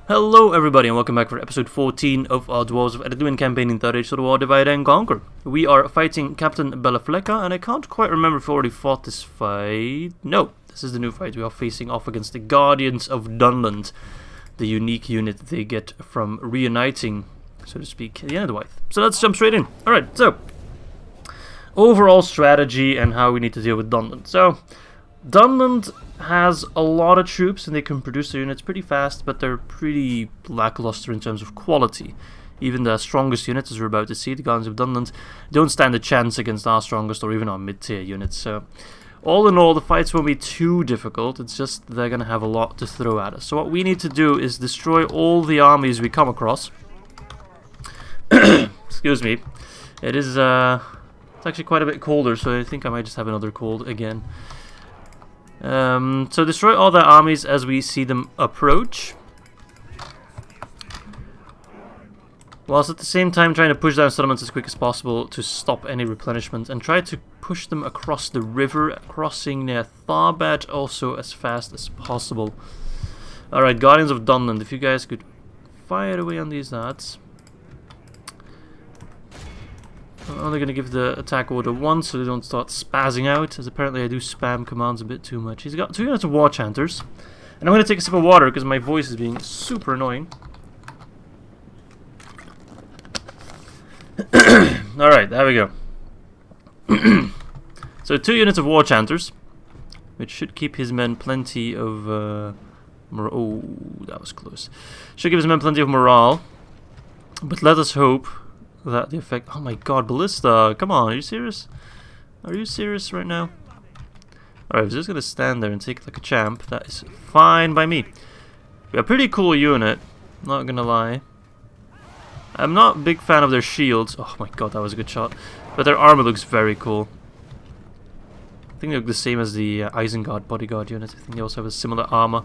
Hello everybody and welcome back for episode 14 of our Dwarves of Ered Luin campaign in Third Age of the War Divide and Conquer. We are fighting Captain Belafleca, and I can't quite remember if we already fought this fight. No, this is the new fight. We are facing off against the Guardians of Dunland, the unique unit they get from reuniting, so to speak, the Enedwaith. So let's jump straight in. Alright, so overall strategy and how we need to deal with Dunland. So Dunland has a lot of troops and they can produce their units pretty fast, but they're pretty lackluster in terms of quality. Even the strongest units, as we're about to see, the Guardians of Dunland, don't stand a chance against our strongest or even our mid-tier units. So all in all, the fights won't be too difficult. It's just they're going to have a lot to throw at us. So what we need to do is destroy all the armies we come across. Excuse me. It's actually quite a bit colder, so I think I might just have another cold again. So destroy all their armies as we see them approach, whilst at the same time trying to push down settlements as quick as possible to stop any replenishment, and try to push them across the river, crossing near Tharbad also as fast as possible. Alright, Guardians of Dunland, if you guys could fire away on these lads. I'm only going to give the attack order once so they don't start spazzing out, as apparently I do spam commands a bit too much. He's got 2 units of War Chanters, and I'm going to take a sip of water because my voice is being super annoying. Alright, there we go. So 2 units of War Chanters, which should keep his men plenty of... oh, that was close. Should give his men plenty of morale, but let us hope that the effect... Oh my god, Ballista! Come on, are you serious? Are you serious right now? Alright, we're just gonna stand there and take it like a champ. That is fine by me. We're a pretty cool unit, not gonna lie. I'm not a big fan of their shields. Oh my god, that was a good shot. But their armor looks very cool. I think they look the same as the Isengard bodyguard unit. I think they also have a similar armor.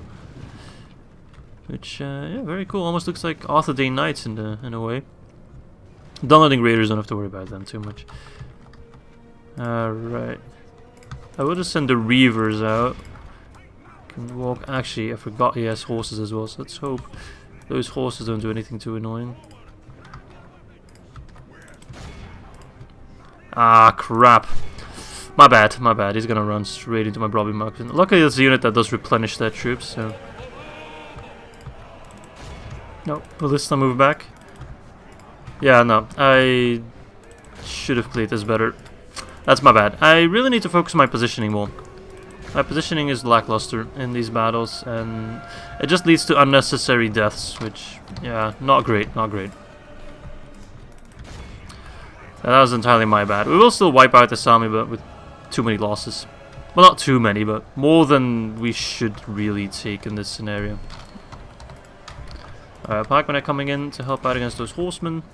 Which, yeah, very cool. Almost looks like Arthur Dane Knights in a way. Dunlanding Raiders, don't have to worry about them too much. Alright. I will just send the Reavers out. Can walk. Actually, I forgot he has horses as well, so let's hope those horses don't do anything too annoying. Ah, crap. My bad, my bad. He's gonna run straight into my Blobby Marksman. Luckily, it's a unit that does replenish their troops, so... No, Ballista move back. Yeah, no, I should have played this better. That's my bad. I really need to focus on my positioning more. My positioning is lackluster in these battles, and it just leads to unnecessary deaths, which, yeah, not great, not great. That was entirely my bad. We will still wipe out this army, but with too many losses. Well, not too many, but more than we should really take in this scenario. Pikemen are coming in to help out against those horsemen.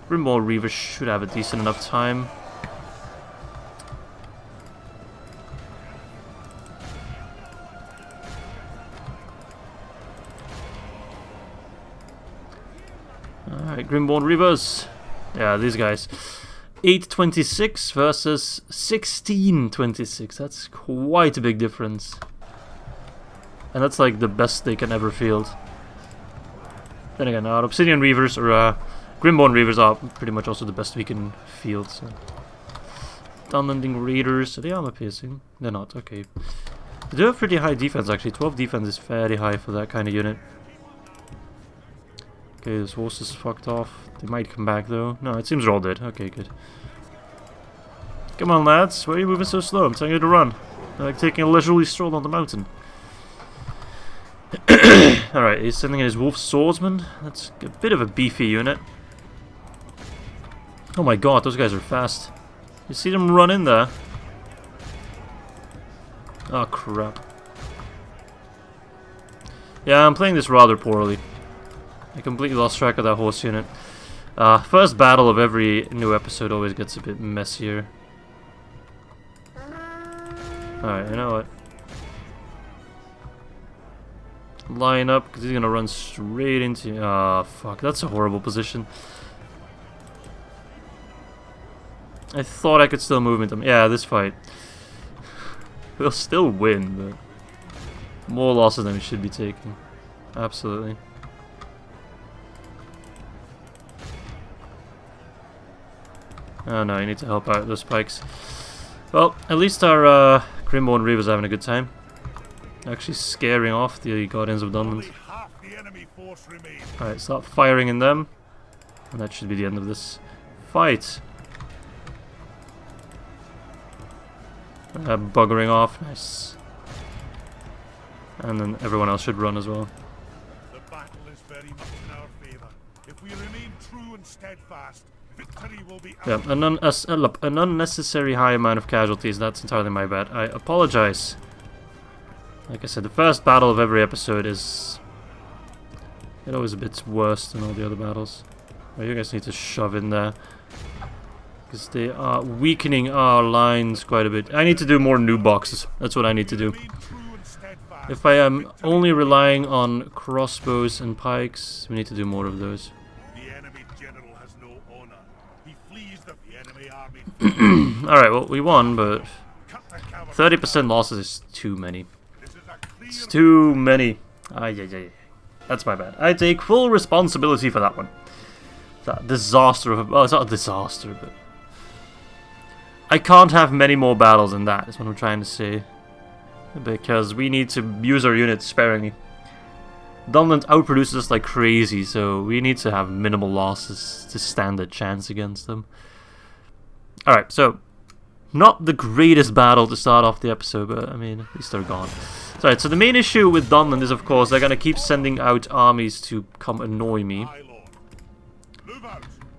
Grimmauld Reavers should have a decent enough time. Alright, Grimmauld Reavers. Yeah, these guys. 826 versus 1626. That's quite a big difference. And that's like the best they can ever field. Then again, our Obsidian Reavers or Grimmauld Reavers are pretty much also the best we can field. So. Dunlanding Raiders, are they armor piercing? They're not, okay. They do have pretty high defense actually. 12 defense is very high for that kind of unit. Okay, this horse is fucked off. They might come back though. No, it seems they're all dead. Okay, good. Come on lads, why are you moving so slow? I'm telling you to run. They're like taking a leisurely stroll on the mountain. Alright, he's sending in his Wolf Swordsman. That's a bit of a beefy unit. Oh my god, those guys are fast. You see them run in there? Oh crap. Yeah, I'm playing this rather poorly. I completely lost track of that horse unit. First battle of every new episode always gets a bit messier. Alright, you know what? Line up, because he's going to run straight into... Ah, fuck, that's a horrible position. I thought I could still move into him. Yeah, this fight. We'll still win, but more losses than we should be taking. Absolutely. Oh no, you need to help out those pikes. Well, at least our Grimborn Reavers are having a good time. Actually scaring off the Guardians of Dunland. Alright, start firing in them. And that should be the end of this fight. Buggering off, nice. And then everyone else should run as well. The battle is very much in our favor. If we remain true and steadfast, victory will be ours. Yeah, an unnecessary high amount of casualties, that's entirely my bad. I apologize. Like I said, the first battle of every episode is... It always a bit worse than all the other battles. Well, you guys need to shove in there. Because they are weakening our lines quite a bit. I need to do more new boxes. That's what I need to do. If I am only relying on crossbows and pikes, we need to do more of those. The enemy general has no honor. He flees the enemy army. Alright, well, we won, but 30% losses is too many. It's too many. That's my bad. I take full responsibility for that one. That disaster of a... Well, it's not a disaster, but... I can't have many more battles than that, is what I'm trying to say. Because we need to use our units sparingly. Dunland outproduces us like crazy, so we need to have minimal losses to stand a chance against them. Alright, so... Not the greatest battle to start off the episode, but I mean, at least they're gone. Alright, so the main issue with Dunland is, of course, they're gonna keep sending out armies to come annoy me.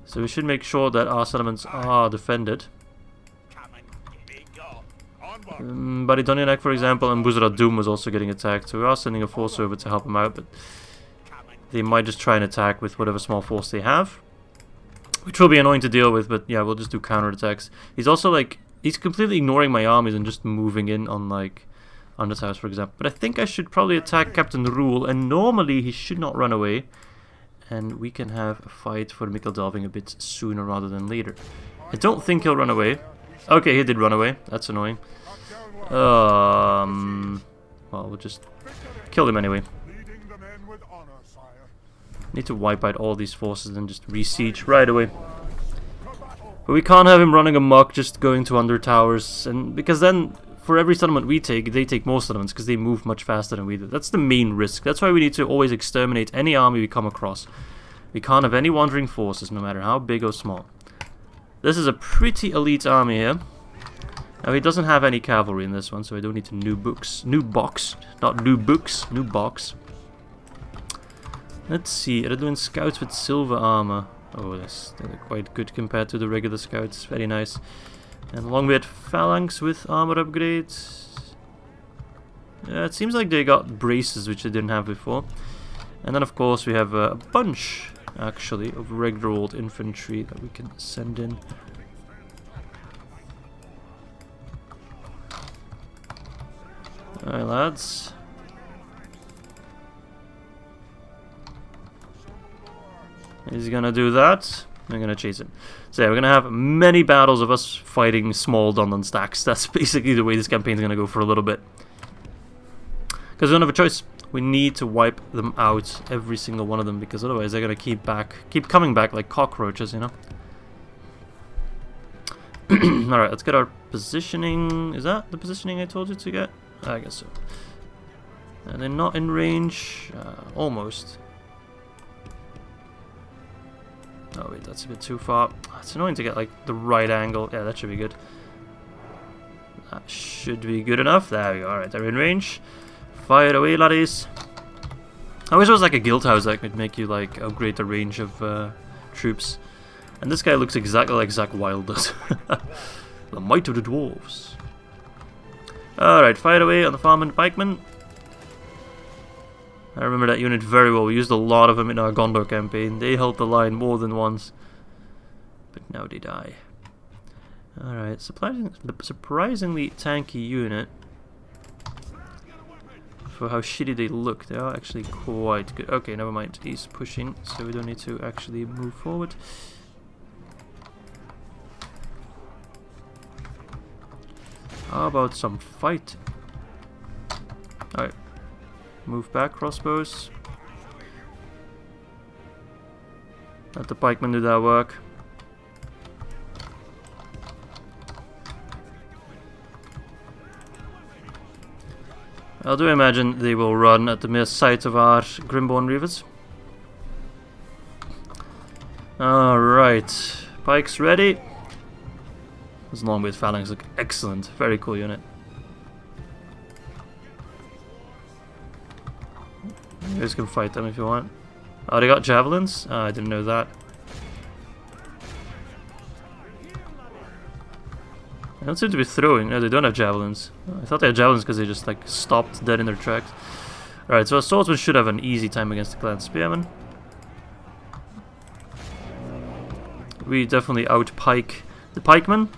So we should make sure that our settlements are defended. Ar-Adunaim, for example, and Khazad-Dûm was also getting attacked, so we are sending a force over to help them out, but they might just try and attack with whatever small force they have. Which will be annoying to deal with, but yeah, we'll just do counterattacks. He's also like, he's completely ignoring my armies and just moving in on like Undertowers, for example. But I think I should probably attack Captain Rhun, and normally he should not run away. And we can have a fight for Mumakil delving a bit sooner rather than later. I don't think he'll run away. Okay, he did run away. That's annoying. Well, we'll just kill him anyway. Need to wipe out all these forces and just re-siege right away. But we can't have him running amok, just going to Undertowers, and because then for every settlement we take, they take more settlements because they move much faster than we do. That's the main risk. That's why we need to always exterminate any army we come across. We can't have any wandering forces, no matter how big or small. This is a pretty elite army here. Now he doesn't have any cavalry in this one, so I don't need to new box. Not new books, new box. Let's see, Ered Luin scouts with silver armor. Oh, they're quite good compared to the regular scouts. Very nice. And along with phalanx with armor upgrades. Yeah, it seems like they got braces, which they didn't have before. And then, of course, we have a bunch, actually, of regular old infantry that we can send in. Alright, lads. He's gonna do that. I'm gonna chase him. So yeah, we're gonna have many battles of us fighting small Dunland stacks. That's basically the way this campaign's gonna go for a little bit. Because we don't have a choice. We need to wipe them out, every single one of them, because otherwise they're gonna keep coming back like cockroaches, you know. Alright, let's get our positioning. Is that the positioning I told you to get? I guess so. And they're not in range. Almost. Oh wait, that's a bit too far. It's annoying to get like the right angle. Yeah, that should be good. That should be good enough. There we go. Alright, they're in range. Fire away, laddies. I wish it was like a guild house that could make you like upgrade the range of troops. And this guy looks exactly like Zach Wild does. The might of the dwarves. Alright, fire away on the farm and pikemen. I remember that unit very well. We used a lot of them in our Gondor campaign. They held the line more than once. But now they die. Alright, surprisingly tanky unit. For how shitty they look, they are actually quite good. Okay, never mind. He's pushing, so we don't need to actually move forward. How about some fight? Alright. Move back, crossbows. Let the pikemen do that work. I do imagine they will run at the mere sight of our Grimborn Reavers. Alright, pikes ready. This long-wave phalanx look excellent, very cool unit. You guys can fight them if you want. Oh, they got javelins? Oh, I didn't know that. They don't seem to be throwing. No, they don't have javelins. I thought they had javelins because they just like stopped dead in their tracks. Alright, so our swordsman should have an easy time against the clan spearmen. We definitely outpike the pikemen.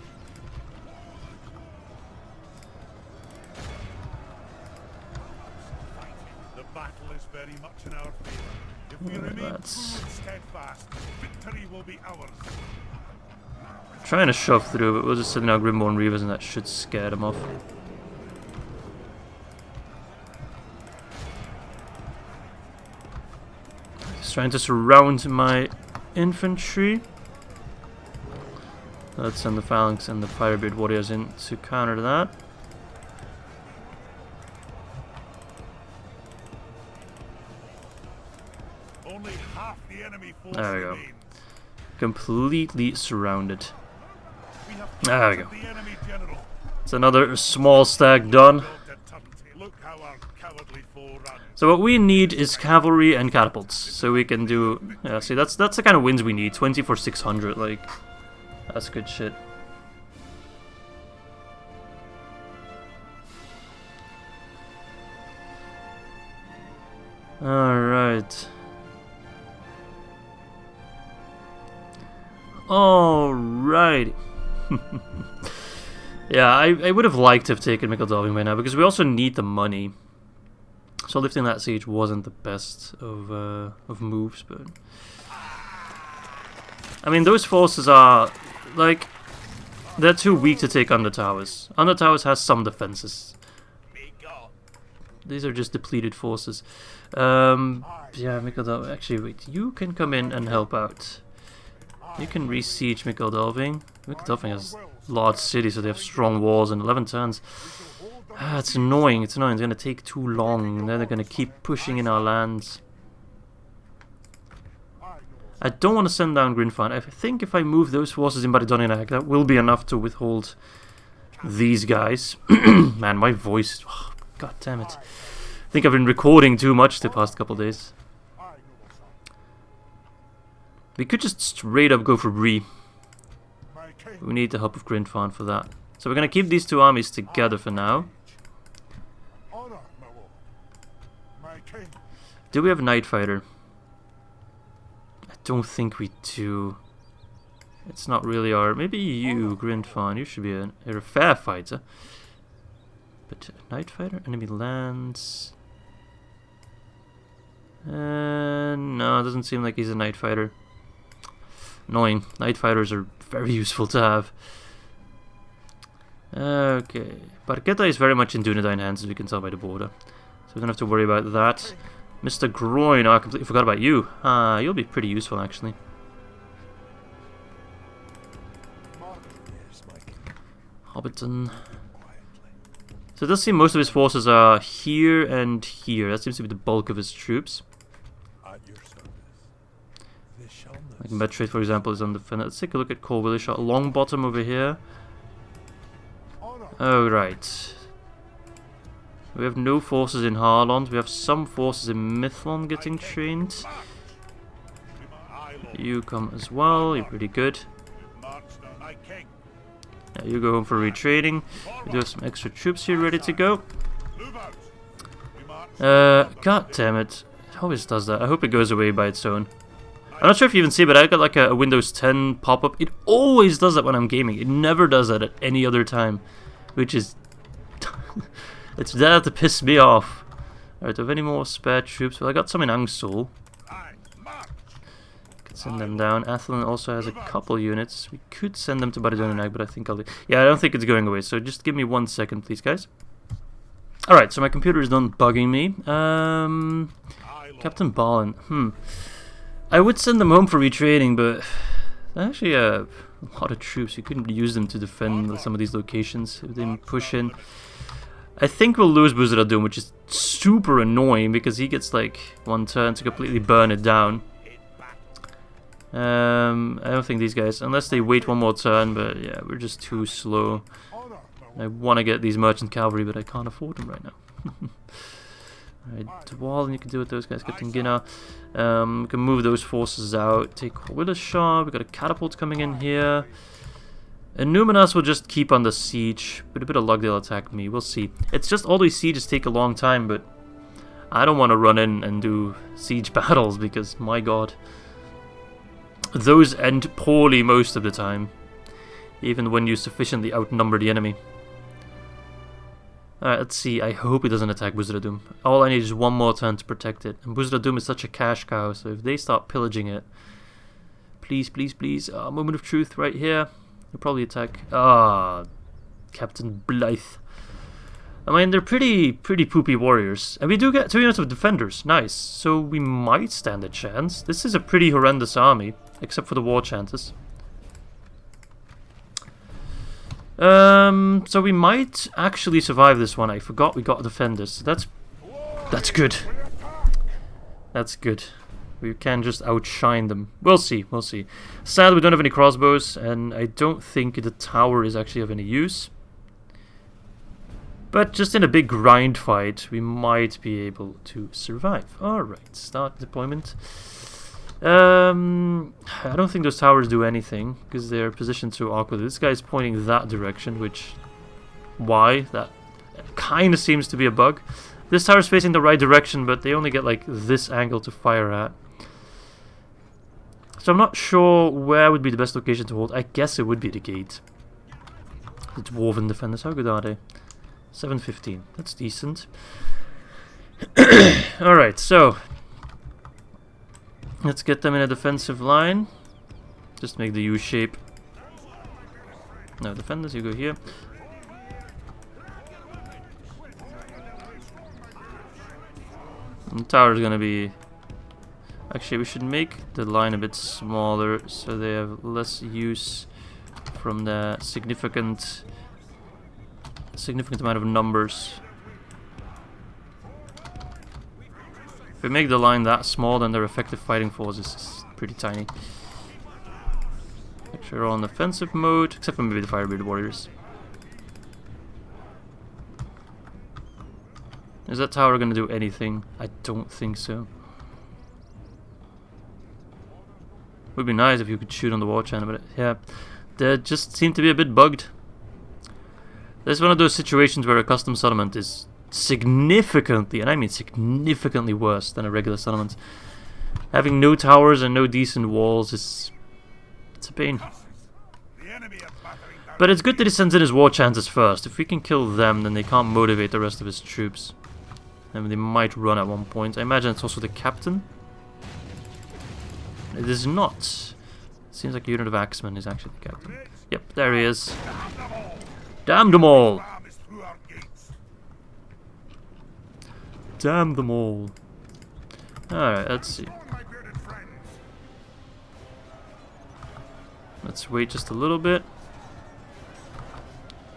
The battle is very much in our favor. If we remain true and steadfast, victory will be ours. Trying to shove through, but we'll just send out Grimborn Reavers and that should scare them off. Just trying to surround my infantry. Let's send the phalanx and the firebeard warriors in to counter that. Only half the enemy force There we go. remains. Completely surrounded. We have There we go. the enemy general. It's another small stag done. Look how our cowardly foe runs. So what we need is cavalry and catapults. So we can do... Yeah, see, that's the kind of wins we need. 20 for 600, like... That's good shit. Alright. Alright. Yeah, I would have liked to have taken Mikaldalving by now, because we also need the money. So lifting that siege wasn't the best of moves, but... I mean, those forces are, like... They're too weak to take Under Towers. Under Towers has some defenses. These are just depleted forces. Yeah, Mikaldalving... Actually, wait, you can come in and help out. You can re-siege Mikaldalving. Mikaldalving has large cities, so they have strong walls and 11 turns. It's annoying, it's annoying. It's going to take too long, and then they're going to keep pushing in our lands. I don't want to send down Grinfan. I think if I move those forces in by the Ar-Adunaim, that will be enough to withhold these guys. Man, my voice... Oh, God damn it. I think I've been recording too much the past couple days. We could just straight up go for Bree. We need the help of Grinfan for that. So we're going to keep these two armies together for now. Do we have a Night Fighter? I don't think we do. It's not really our... Maybe you, Grinfan, you should be a fair fighter. But Night Fighter? Enemy lands... no, it doesn't seem like he's a Night Fighter. Annoying. Night Fighters are very useful to have. Okay. Barqueta is very much in Dunedain hands, as we can tell by the border. So we don't have to worry about that. Mr. Groin, I completely forgot about you. You'll be pretty useful, actually. Hobbiton. So it does seem most of his forces are here and here. That seems to be the bulk of his troops. Like Metroid, for example, is undefended. Let's take a look at Cole Willishaw. Longbottom over here. Oh, right. We have no forces in Harland. We have some forces in Mithlon getting trained. You come as well. You're pretty good. Yeah, you go home for retraining. We do have some extra troops here ready to go. God damn it. It always does that. I hope it goes away by its own. I'm not sure if you even see, but I got like a Windows 10 pop-up. It always does that when I'm gaming. It never does that at any other time. Which is... it's there to piss me off. Alright, do I have any more spare troops? Well, I got some in Angsul. Could send them down. Athlon also has a couple units. We could send them to Ar-Adunaim, but I think I'll... Yeah, I don't think it's going away, so just give me 1 second, please, guys. Alright, so my computer is done bugging me. Captain Balin. I would send them home for retraining, but actually a lot of troops. You couldn't use them to defend some of these locations if they didn't push in. I think we'll lose Khazad-Dûm, which is super annoying because he gets like 1 turn to completely burn it down. I don't think these guys, unless they wait 1 more turn, but yeah, we're just too slow. I want to get these merchant cavalry, but I can't afford them right now. Alright, Dwal, and you can do with those guys, Captain Ginna. We can move those forces out, take Willershah, we got a catapult coming in here. Annuminas will just keep under siege. With a bit of luck they'll attack me, we'll see. It's just all these sieges take a long time, but I don't want to run in and do siege battles because, my god. Those end poorly most of the time, even when you sufficiently outnumber the enemy. Alright, let's see. I hope he doesn't attack Khazad-Dûm. All I need is 1 more turn to protect it. And Khazad-Dûm is such a cash cow, so if they start pillaging it... Please, please, please. Moment of truth right here. He'll probably attack... Captain Blythe. I mean, they're pretty poopy warriors. And we do get 2 units of defenders. Nice. So we might stand a chance. This is a pretty horrendous army. Except for the war chanters. So we might actually survive this one. I forgot we got defenders. So that's good. That's good. We can just outshine them. We'll see, we'll see. Sadly, we don't have any crossbows, and I don't think the tower is actually of any use. But just in a big grind fight, we might be able to survive. Alright, start deployment. I don't think those towers do anything, because they're positioned so awkwardly. This guy's pointing that direction, which... Why? That kind of seems to be a bug. This tower's facing the right direction, but they only get like this angle to fire at. So I'm not sure where would be the best location to hold. I guess it would be the gate. The Dwarven defenders, how good are they? 715, that's decent. Alright, so... Let's get them in a defensive line. Just make the U shape. No, defenders, you go here. And the tower is gonna be... Actually, we should make the line a bit smaller so they have less use from the significant amount of numbers. If we make the line that small, then their effective fighting force is pretty tiny. Actually, we're all in offensive mode, except for maybe the Firebreed warriors. Is that tower going to do anything? I don't think so. Would be nice if you could shoot on the war channel, but yeah, they just seem to be a bit bugged. There's one of those situations where a custom settlement is significantly, and I mean significantly worse than a regular settlement. Having no towers and no decent walls is... it's a pain. But it's good that he sends in his war chanters first. If we can kill them, then they can't motivate the rest of his troops. And they might run at one point. I imagine it's also the captain. It is not. It seems like a unit of axemen is actually the captain. Yep, there he is. Damn them all! Damn them all. Alright, let's see. Let's wait just a little bit.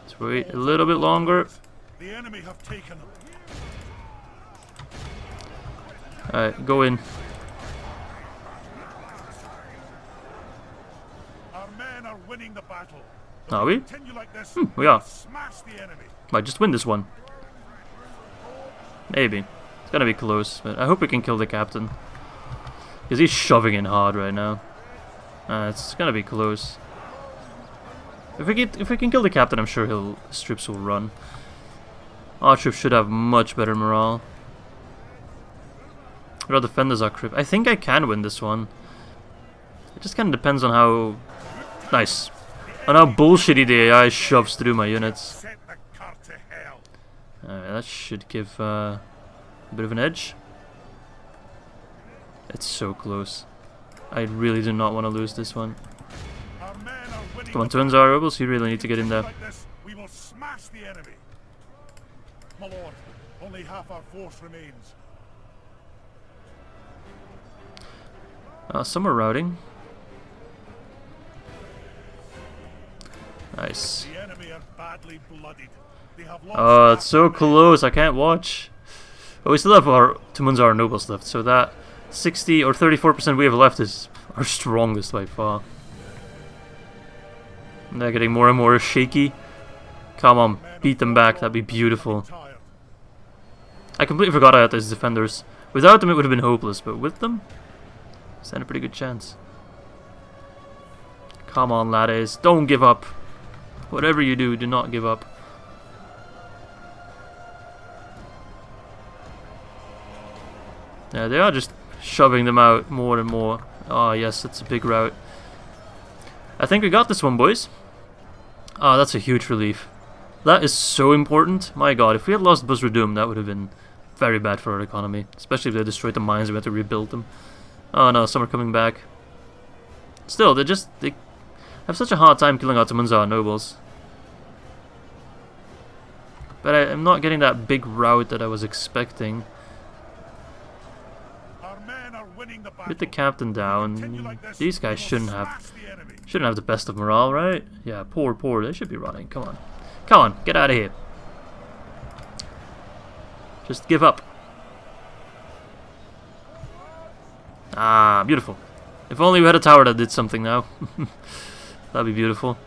Let's wait a little bit longer. The enemy have taken them. Alright, go in. Our men are winning the battle. Are we? Continue like this, We are. smash the enemy. Might just win this one. Maybe. It's gonna be close, but I hope we can kill the captain. Because he's shoving in hard right now. It's gonna be close. If we can kill the captain, I'm sure his troops will run. Our troops should have much better morale. But our defenders are crip. I think I can win this one. It just kind of depends on how... Nice. On how bullshitty the AI shoves through my units. Alright, that should give a bit of an edge. It's so close. I really do not want to lose this one. Come on, Twins are rebels. You really need to get in there. We will smash the enemy. My lord, only half our force remains. Some are routing. Nice. The enemy are badly blooded. They have lost Oh, it's half so their men. close, I can't watch. But we still have our Tumunzar nobles left, so that 60 or 34% we have left is our strongest by far. And they're getting more and more shaky. Come on, beat them back, that'd be beautiful. Tired. I completely forgot I had those defenders. Without them it would have been hopeless, but with them, stand a pretty good chance. Come on, laddies, don't give up. Whatever you do, do not give up. Yeah, they are just shoving them out more and more. Oh yes, it's a big rout. I think we got this one, boys. Oh, that's a huge relief. That is so important. My god, if we had lost Ar-Adunaim, that would have been very bad for our economy. Especially if they destroyed the mines, we had to rebuild them. Oh no, some are coming back. Still, they have such a hard time killing out Tumunzar nobles. But I'm not getting that big rout that I was expecting. Our men are winning the battle. With the captain Continue down, like this, these we guys will shouldn't smash have the enemy. the best of morale, right? Yeah, poor. They should be running. Come on. Come on, get out of here. Just give up. Ah, beautiful. If only we had a tower that did something now. That'd be beautiful.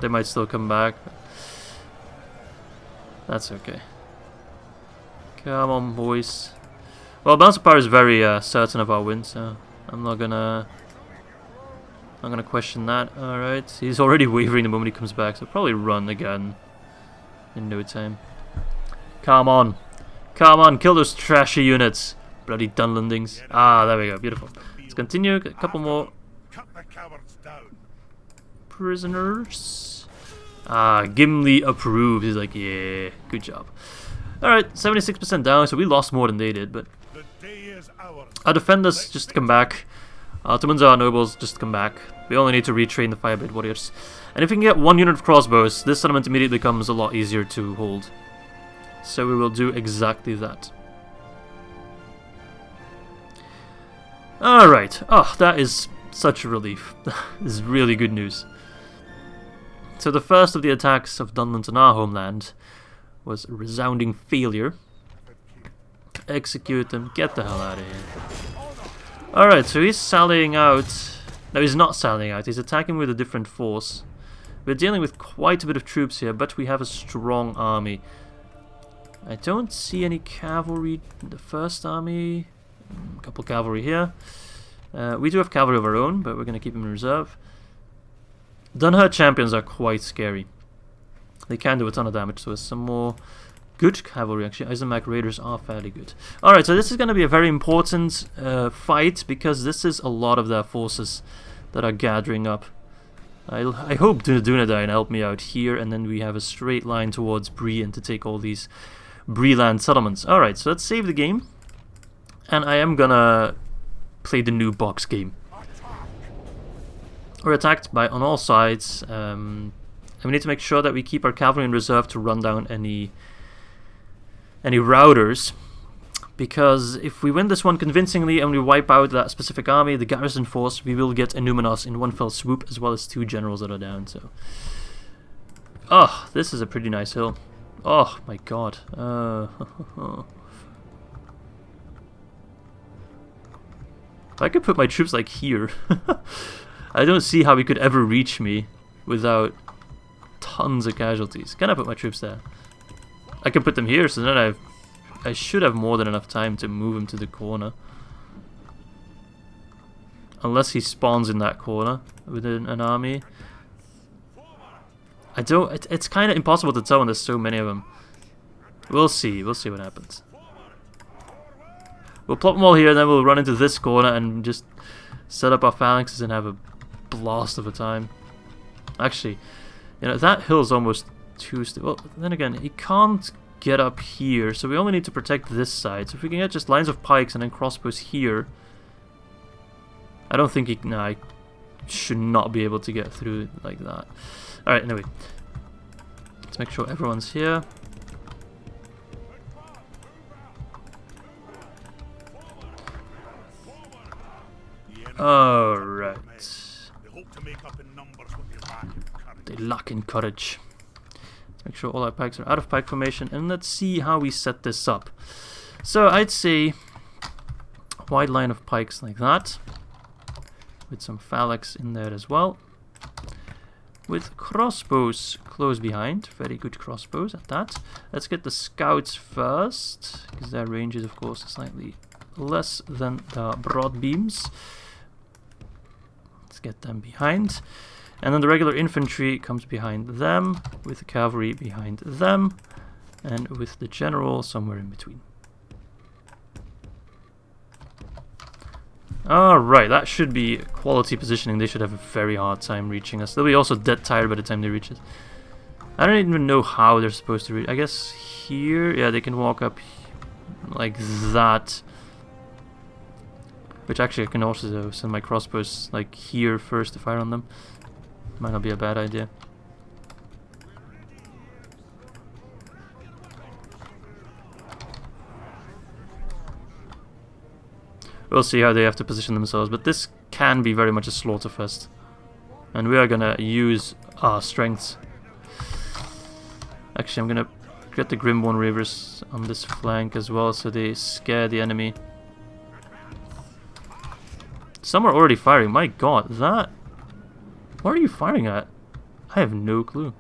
They might still come back. That's okay. Come on, boys. Well, Balance of Power is very certain of our win, so I'm not gonna question that. Alright, he's already wavering the moment he comes back, so probably run again in no time. Come on. Come on, kill those trashy units. Bloody Dunlandings. Ah, there we go, beautiful. Let's continue, a couple more Cut the cowards down. prisoners. Ah, Gimli approves. He's like, yeah, good job. Alright, 76% down, so we lost more than they did, but The day is ours. our defenders just come back. Our Tumunzar nobles just come back. We only need to retrain the Fireblade warriors. And if we can get one unit of crossbows, this settlement immediately becomes a lot easier to hold. So we will do exactly that. Alright. Oh, that is such a relief. This is really good news. So the first of the attacks of Dunland on our homeland was a resounding failure. Execute them. Get the hell out of here. Alright, so he's sallying out. No, he's not sallying out. He's attacking with a different force. We're dealing with quite a bit of troops here, but we have a strong army. I don't see any cavalry in the first army. A couple cavalry here. We do have cavalry of our own, but we're going to keep them in reserve. Dunherd champions are quite scary. They can do a ton of damage to us. Some more good cavalry, actually. Eisenach raiders are fairly good. Alright, so this is going to be a very important fight, because this is a lot of their forces that are gathering up. I hope Dunadine help me out here, and then we have a straight line towards Bree to take all these Breeland settlements. Alright, so let's save the game. And I am gonna play the new box game. We're attacked by on all sides, and we need to make sure that we keep our cavalry in reserve to run down any routers. Because if we win this one convincingly and we wipe out that specific army, the garrison force, we will get Annuminas in one fell swoop, as well as 2 generals that are down. So, oh, this is a pretty nice hill. Oh my god. If I could put my troops like here, I don't see how he could ever reach me without tons of casualties. Can I put my troops there? I can put them here, so then I should have more than enough time to move him to the corner. Unless he spawns in that corner within an army. It's kind of impossible to tell when there's so many of them. We'll see what happens. We'll plop them all here, and then we'll run into this corner and just set up our phalanxes and have a blast of a time. Actually, you know, that hill's almost too steep. Well, then again, he can't get up here, so we only need to protect this side. So if we can get just lines of pikes and then crossbows here, I don't think he... No, I should not be able to get through like that. Alright, anyway. Let's make sure everyone's here. Alright. They hope to make up in numbers what they lack in courage. They lack in courage. sure all our pikes are out of pike formation, and let's see how we set this up. So I'd say a wide line of pikes like that, with some phalanx in there as well, with crossbows close behind. Very good crossbows at that. Let's get the scouts first, because their range is of course slightly less than the broad beams. Let's get them behind. And then the regular infantry comes behind them, with the cavalry behind them, and with the general somewhere in between. Alright, that should be quality positioning. They should have a very hard time reaching us. They'll be also dead tired by the time they reach us. I don't even know how they're supposed to reach. I guess here, yeah, they can walk up like that. Which actually I can also send my crossbows like here first to fire on them. Might not be a bad idea. We'll see how they have to position themselves, but this can be very much a slaughterfest. And we are gonna use our strengths. Actually, I'm gonna get the Grimborn Reavers on this flank as well, so they scare the enemy. Some are already firing. My god, that... What are you firing at? I have no clue.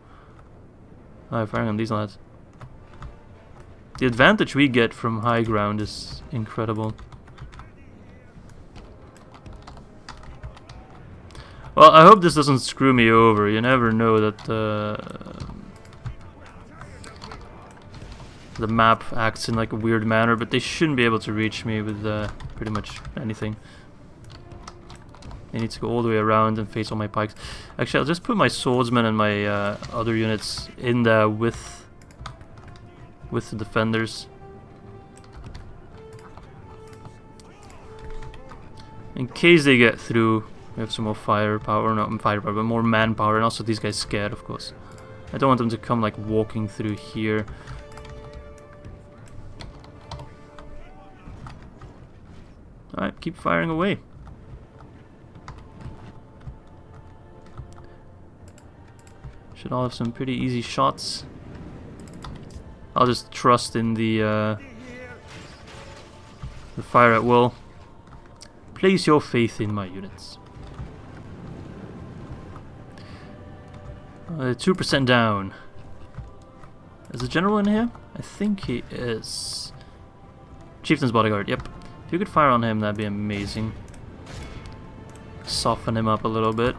I'm firing on these lads. The advantage we get from high ground is incredible. Well, I hope this doesn't screw me over. You never know that the map acts in like a weird manner, but they shouldn't be able to reach me with pretty much anything. They need to go all the way around and face all my pikes. Actually, I'll just put my swordsmen and my other units in there with the defenders. In case they get through, we have some more firepower, not firepower, but more manpower, and also these guys scared, of course. I don't want them to come like walking through here. Alright, keep firing away. Should all have some pretty easy shots. I'll just trust in the fire at will. Place your faith in my units. 2% down. Is the general in here? I think he is. Chieftain's bodyguard, yep. If you could fire on him, that'd be amazing. Soften him up a little bit.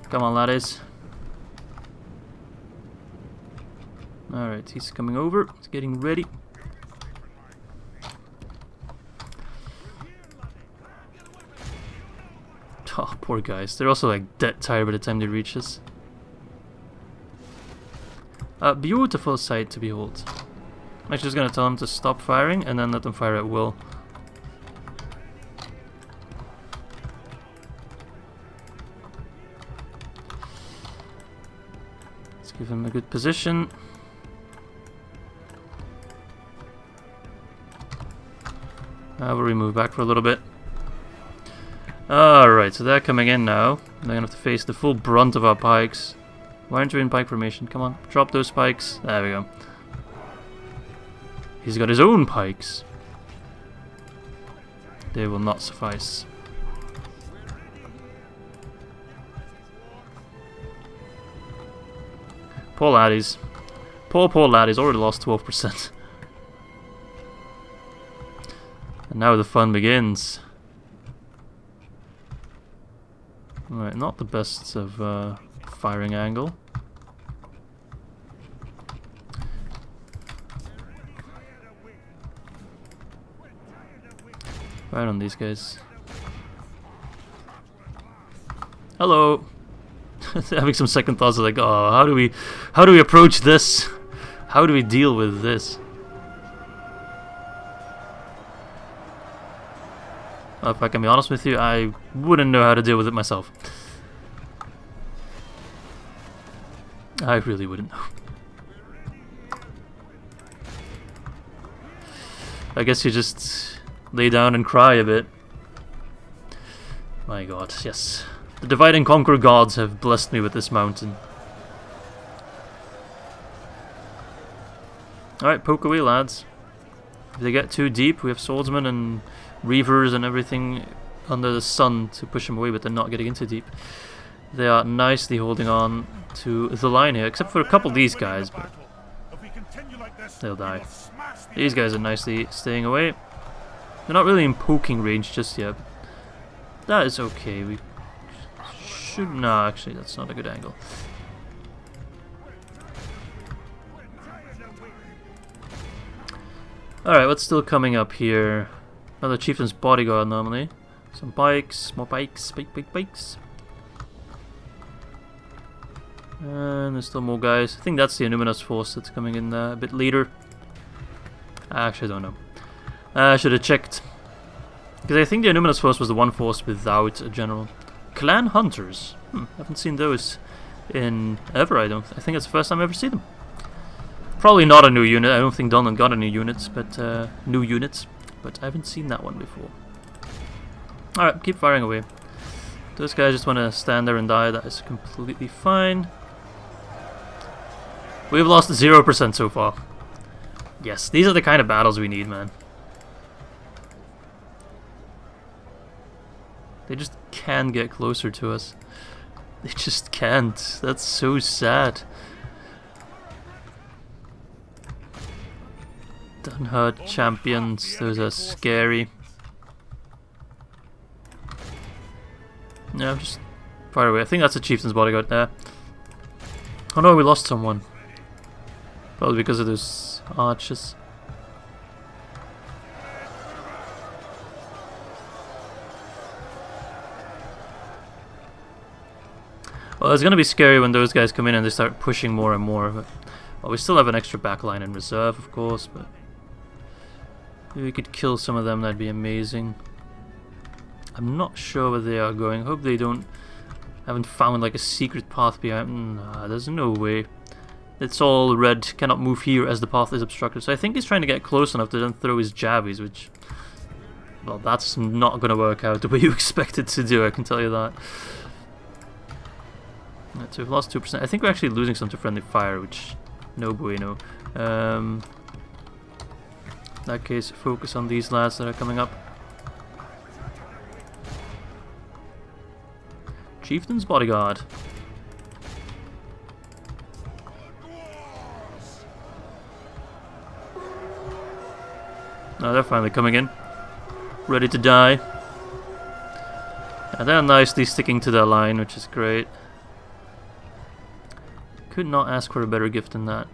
Come on, laddies. Alright, he's coming over. He's getting ready. Oh, poor guys. They're also like dead tired by the time they reach us. A beautiful sight to behold. I'm actually just gonna tell them to stop firing and then let them fire at will. Let's give him a good position. We'll move back for a little bit. Alright, so they're coming in now. They're gonna have to face the full brunt of our pikes. Why aren't you in pike formation? Come on, drop those pikes. There we go. He's got his own pikes. They will not suffice. Poor laddies. Poor laddies, already lost 12%. And now the fun begins. Alright, not the best of firing angle. Right on these guys. Hello. Having some second thoughts, like, oh, how do we approach this? How do we deal with this? If I can be honest with you, I wouldn't know how to deal with it myself. I really wouldn't know. I guess you just lay down and cry a bit. My god, yes. The divide and conquer gods have blessed me with this mountain. Alright, poke away, lads. If they get too deep, we have swordsmen and reavers and everything under the sun to push them away, but they're not getting in too deep. They are nicely holding on to the line here, except for a couple of these guys, but they'll die. These guys are nicely staying away. They're not really in poking range just yet. That is okay. We should... No, actually, that's not a good angle. Alright, what's still coming up here? Another chieftain's bodyguard normally. Some bikes, more bikes, bikes. And there's still more guys. I think that's the Annuminas force that's coming in a bit later. I actually don't know. I should have checked. Because I think the Annuminas force was the one force without a general. Clan Hunters. Haven't seen those in ever, I think it's the first time I've ever seen them. Probably not a new unit. I don't think Dunland got any units, but new units. But I haven't seen that one before. Alright, keep firing away. Those guys just want to stand there and die. That is completely fine. We've lost 0% so far. Yes, these are the kind of battles we need, man. They just can't get closer to us. They just can't. That's so sad. Dunhurt champions, those are scary. Yeah, just fire away. I think that's a chieftain's bodyguard there. Oh no, we lost someone. Probably because of those archers. Well, it's gonna be scary when those guys come in and they start pushing more and more. But, well, we still have an extra backline in reserve, of course, but if we could kill some of them, that'd be amazing. I'm not sure where they are going. Hope they haven't found like a secret path behind. Nah, there's no way. It's all red, cannot move here as the path is obstructed. So I think he's trying to get close enough to then throw his jabbies, which, well, that's not going to work out the way you expect it to do, I can tell you that. Right, so we've lost 2%. I think we're actually losing some to friendly fire, which, no bueno. In that case, focus on these lads that are coming up. Chieftain's bodyguard. Now they're finally coming in, ready to die. And they're nicely sticking to their line, which is great. Could not ask for a better gift than that.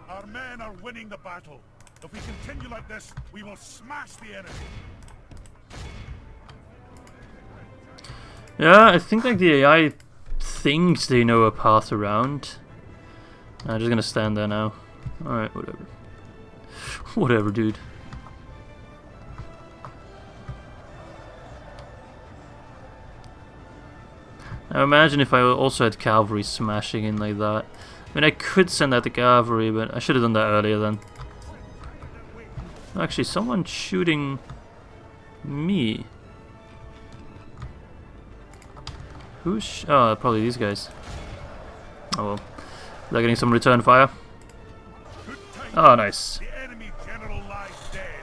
Our men are winning the battle. If we continue like this, we will smash the enemy. Yeah, I think like the AI thinks they know a path around. I'm just gonna stand there now. Alright, whatever. Whatever, dude. Now imagine if I also had cavalry smashing in like that. I mean, I could send out the cavalry, but I should have done that earlier then. Actually, someone's shooting me. Who's... oh, probably these guys. Oh well. They're getting some return fire. Oh, nice.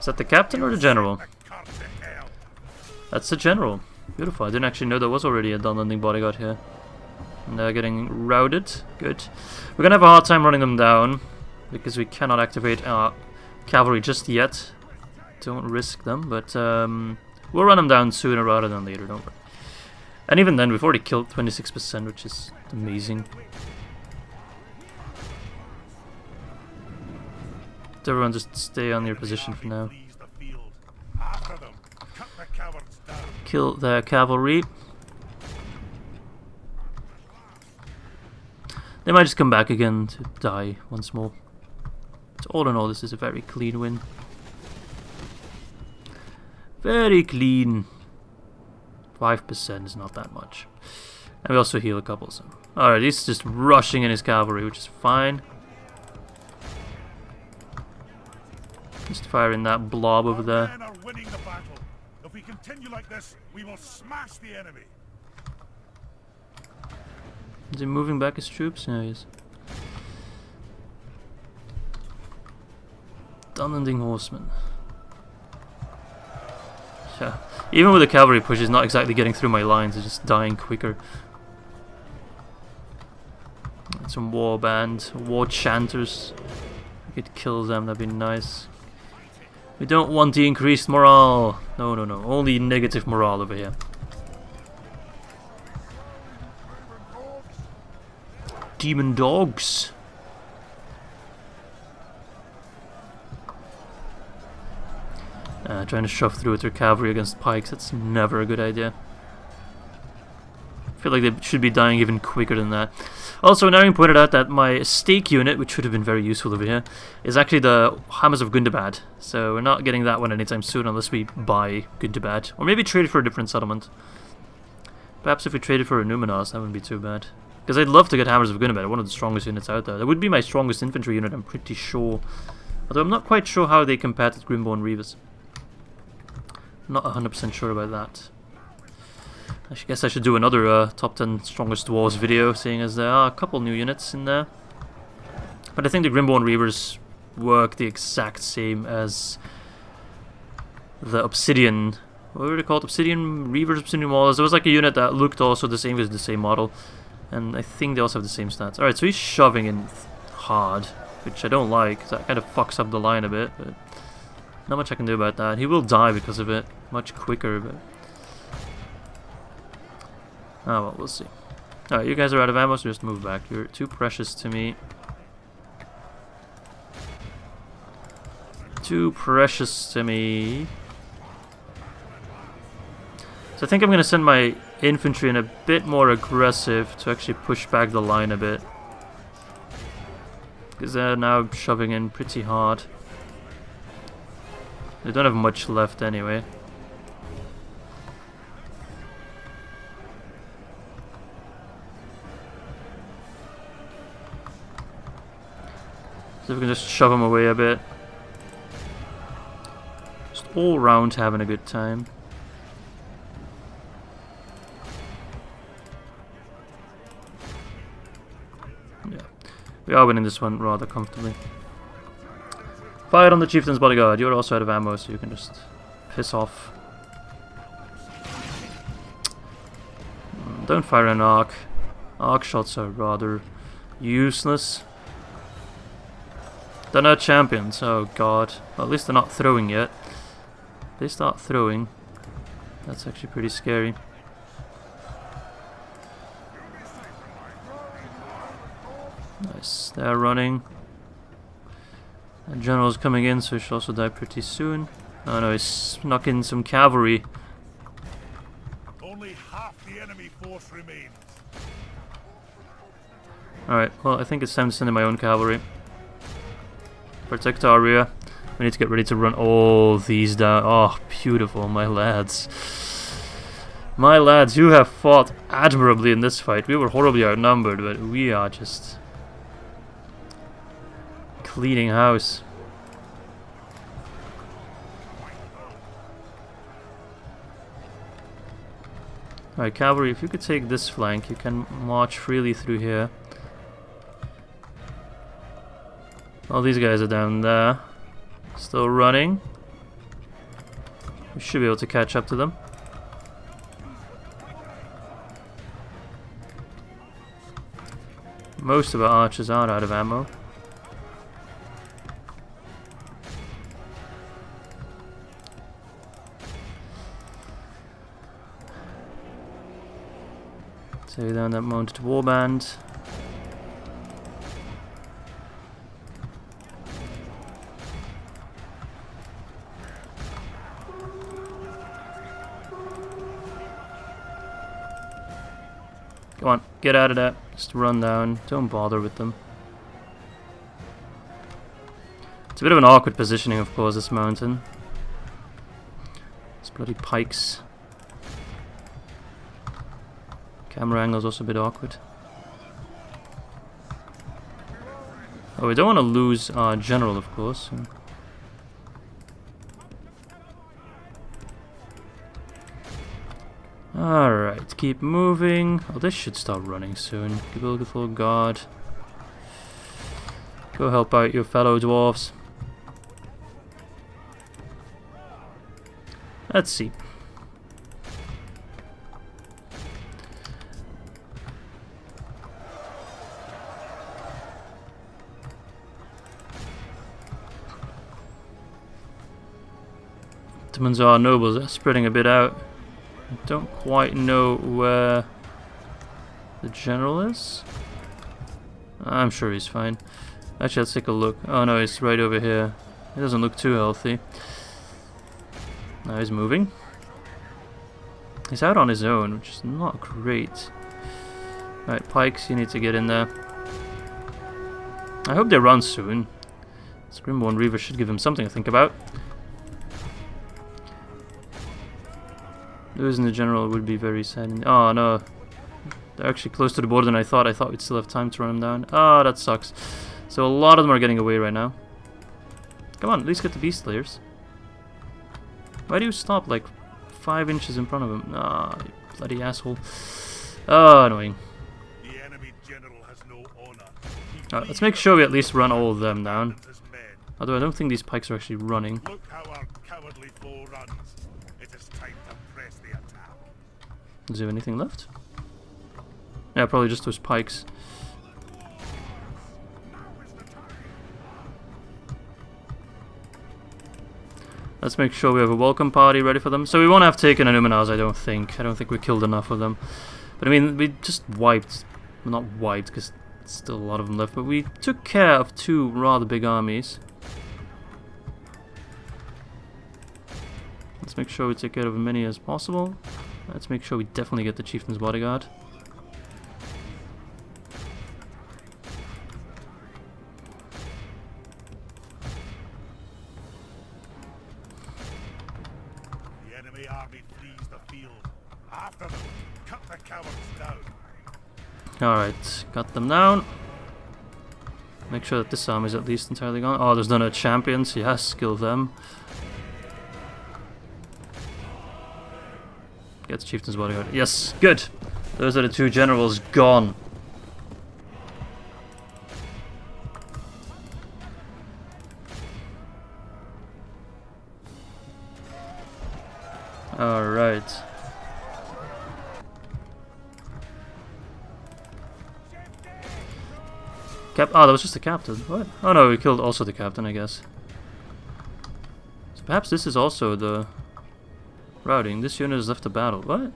Is that the captain or the general? That's the general. Beautiful. I didn't actually know there was already a Dunlanding bodyguard here. And they're getting routed. Good. We're gonna have a hard time running them down, because we cannot activate our cavalry just yet. Don't risk them, but we'll run them down sooner rather than later, don't worry. And even then, we've already killed 26%, which is amazing. Everyone just stay on your position for now. Kill their cavalry. They might just come back again to die once more. So all in all, this is a very clean win. Very clean. 5% is not that much. And we also heal a couple. So. Alright, he's just rushing in his cavalry, which is fine. Just firing that blob over Our there. men are winning the battle. If we continue like this, we will smash the enemy. Is he moving back his troops? No, he is. Dunlanding horsemen. Yeah. Even with the cavalry push, he's not exactly getting through my lines, he's just dying quicker. And some war band, war chanters. We could kill them, that'd be nice. We don't want the increased morale. No, no, no. Only negative morale over here. Demon dogs. Trying to shove through with their cavalry against pikes, that's never a good idea. I feel like they should be dying even quicker than that. Also, Narian pointed out that my stake unit, which would have been very useful over here, is actually the Hammers of Gundabad. So we're not getting that one anytime soon unless we buy Gundabad. Or maybe trade it for a different settlement. Perhaps if we traded for Annuminas, that wouldn't be too bad. Because I'd love to get Hammers of Gundabad, one of the strongest units out there. That would be my strongest infantry unit, I'm pretty sure. Although I'm not quite sure how they compare to Grimborn Reavers. Not 100% sure about that. I guess I should do another top 10 strongest dwarves video, seeing as there are a couple new units in there. But I think the Grimborn Reavers work the exact same as the Obsidian. What were they called? Obsidian Reavers, Obsidian Wallers. There was like a unit that looked also the same as the same model. And I think they also have the same stats. Alright, so he's shoving in hard, which I don't like. That kind of fucks up the line a bit. But not much I can do about that. He will die because of it. Much quicker, but... oh well, we'll see. Alright, you guys are out of ammo, so just move back. You're too precious to me. Too precious to me. So I think I'm going to send my infantry in a bit more aggressive to actually push back the line a bit. Because they're now shoving in pretty hard. They don't have much left anyway. So we can just shove them away a bit. Just all round having a good time. Yeah, we are winning this one rather comfortably. Fire on the chieftain's bodyguard. You're also out of ammo, so you can just piss off. Don't fire an arc. Arc shots are rather useless. They're not champions. Oh god. Well, at least they're not throwing yet. If they start throwing, that's actually pretty scary. Nice. They're running. And general's coming in, so he should also die pretty soon. Oh no, he's snuck in some cavalry. Only half the enemy force remains. Alright, well I think it's time to send in my own cavalry. Protect our rear. We need to get ready to run all these down. Oh, beautiful, my lads. My lads, you have fought admirably in this fight. We were horribly outnumbered, but we are just... cleaning house. Alright, cavalry, if you could take this flank, you can march freely through here. All these guys are down there. Still running. We should be able to catch up to them. Most of our archers are out of ammo. Take down that mounted warband. Come on, get out of that. Just run down. Don't bother with them. It's a bit of an awkward positioning, of course, this mountain. It's bloody pikes. Camera angle is also a bit awkward. Oh, we don't want to lose our general, of course. Alright, keep moving. Oh, this should start running soon. Beautiful God. Go help out your fellow dwarves. Let's see. Our nobles are spreading a bit out. I don't quite know where the general is. I'm sure he's fine. Actually, let's take a look. Oh no, he's right over here. He doesn't look too healthy. Now he's moving. He's out on his own, which is not great. Alright, pikes, you need to get in there. I hope they run soon. This Grimborn Reaver should give him something to think about. Losing the general would be very sad. Oh no, they're actually close to the border than I thought. I thought we'd still have time to run them down. Oh, that sucks. So a lot of them are getting away right now. Come on, at least get the beast slayers. Why do you stop like 5 inches in front of him? Ah, you bloody asshole. Oh, annoying. The enemy general has no honor. Alright, let's make sure we at least run all of them down. Although I don't think these pikes are actually running. Look how our cowardly foe runs. It is time to press the attack. Does he have anything left? Yeah, probably just those pikes. Let's make sure we have a welcome party ready for them. So we won't have taken Annuminas, I don't think. I don't think we killed enough of them. But I mean, we just wiped. Well, not wiped, because there's still a lot of them left. But we took care of 2 rather big armies. Let's make sure we take care of as many as possible. Let's make sure we definitely get the Chieftain's Bodyguard. The enemy army flees the field. After them, cut the cowards down. Alright, got them down. Make sure that this army is at least entirely gone. Oh, there's none of champions. Yes, kill them. Get the Chieftain's Bodyguard. Yes, good. Those are the 2 generals gone. Alright. Oh, that was just the captain. What? Oh no, we killed also the captain, I guess. So perhaps this is also the routing. This unit has left the battle. What?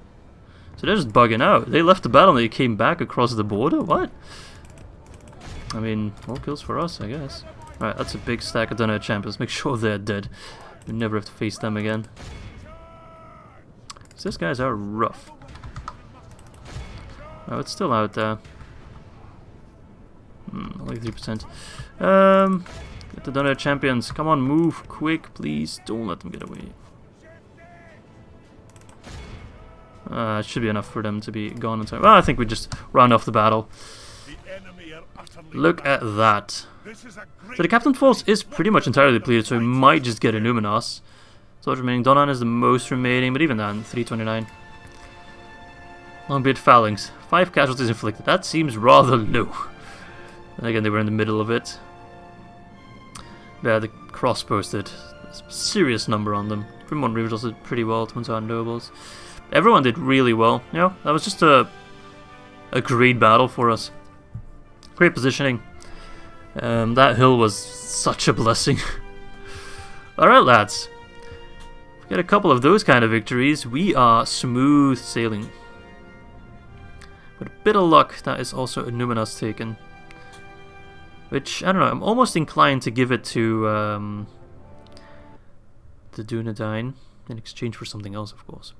So they're just bugging out. They left the battle and they came back across the border? What? I mean, more kills for us, I guess. Alright, that's a big stack of Dunland champions. Make sure they're dead. We never have to face them again. So these guys are rough. Oh, it's still out there. Only 3%. Get the Dunland champions. Come on, move quick, please. Don't let them get away. It should be enough for them to be gone in time. Well, I think we just round off the battle. Look at that. So the captain force is pretty much entirely depleted, so we might just get Annuminas. So what's remaining? Dunland is the most remaining, but even then, 329. Longbeard phalanx. 5 casualties inflicted. That seems rather low. And again, they were in the middle of it. Yeah, the crossbows did a serious number on them. Grimborn Reavers also did pretty well towards our nobles. Everyone did really well. You know, that was just a great battle for us. Great positioning. That hill was such a blessing. Alright, lads. If we get a couple of those kind of victories, we are smooth sailing. With a bit of luck, that is also Annuminas taken. Which, I don't know, I'm almost inclined to give it to the Ar-Adunaim in exchange for something else, of course.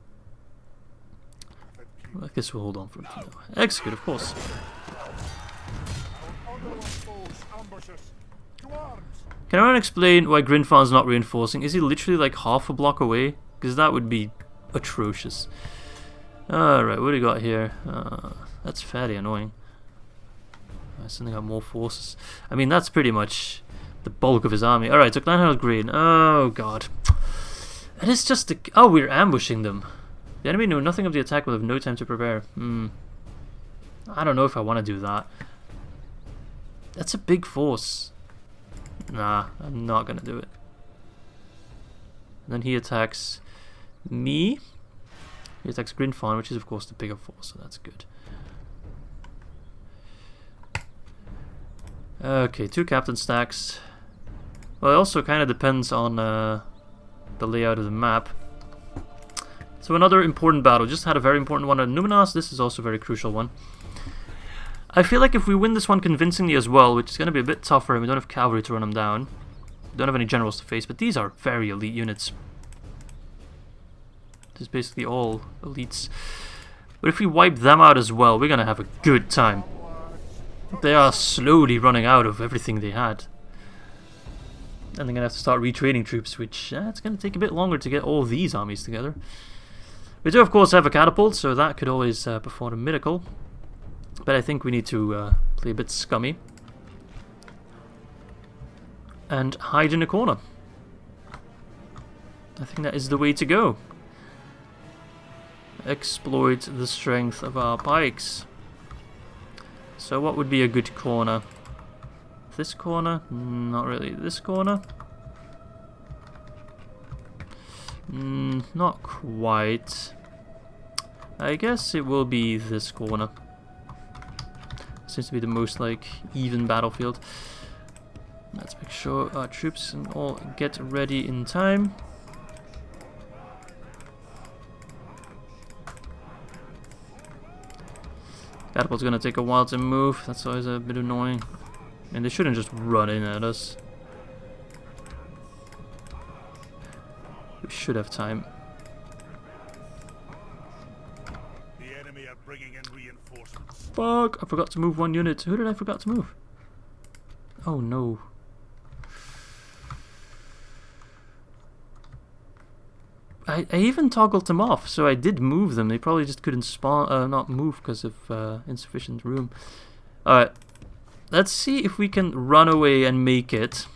I guess we'll hold on for it. Execute, of course. Can anyone explain why Grinfan's not reinforcing? Is he literally like half a block away? Because that would be atrocious. Alright, what do we got here? That's fairly annoying. I suddenly got more forces. I mean, that's pretty much the bulk of his army. Alright, took 900 green. Oh, God. And it's just... oh, we're ambushing them. The enemy know nothing of the attack will have no time to prepare. I don't know if I want to do that. That's a big force. Nah, I'm not gonna do it. And then he attacks me. He attacks Grinfon, which is of course the bigger force, so that's good. Okay, 2 captain stacks. Well, it also kind of depends on the layout of the map. So another important battle. Just had a very important one at Annuminas. This is also a very crucial one. I feel like if we win this one convincingly as well, which is going to be a bit tougher, and we don't have cavalry to run them down. We don't have any generals to face, but these are very elite units. This is basically all elites. But if we wipe them out as well, we're going to have a good time. They are slowly running out of everything they had. And they're going to have to start retraining troops, which it's going to take a bit longer to get all these armies together. We do of course have a catapult, so that could always perform a miracle. But I think we need to play a bit scummy. And hide in a corner. I think that is the way to go. Exploit the strength of our pikes. So what would be a good corner? This corner? Not really. This corner? Not quite. I guess it will be this corner. Seems to be the most like even battlefield. Let's make sure our troops can all get ready in time. Catapult's gonna take a while to move. That's always a bit annoying. And they shouldn't just run in at us. We should have time. The enemy are bringing in reinforcements. Fuck! I forgot to move 1 unit. Who did I forget to move? Oh no. I even toggled them off, so I did move them. They probably just couldn't spawn, not move because of insufficient room. Alright. Let's see if we can run away and make it.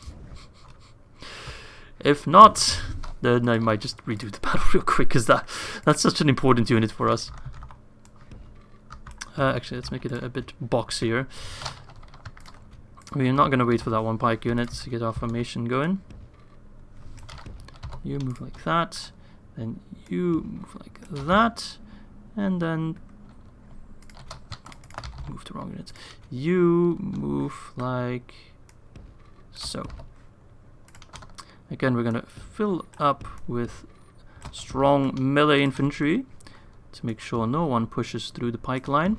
If not, then I might just redo the battle real quick, because that's such an important unit for us. Actually, let's make it a bit boxier. We're not going to wait for that 1 pike unit to get our formation going. You move like that. Then you move like that. And then move the wrong units. You move like so. Again, we're going to fill up with strong melee infantry to make sure no one pushes through the pike line.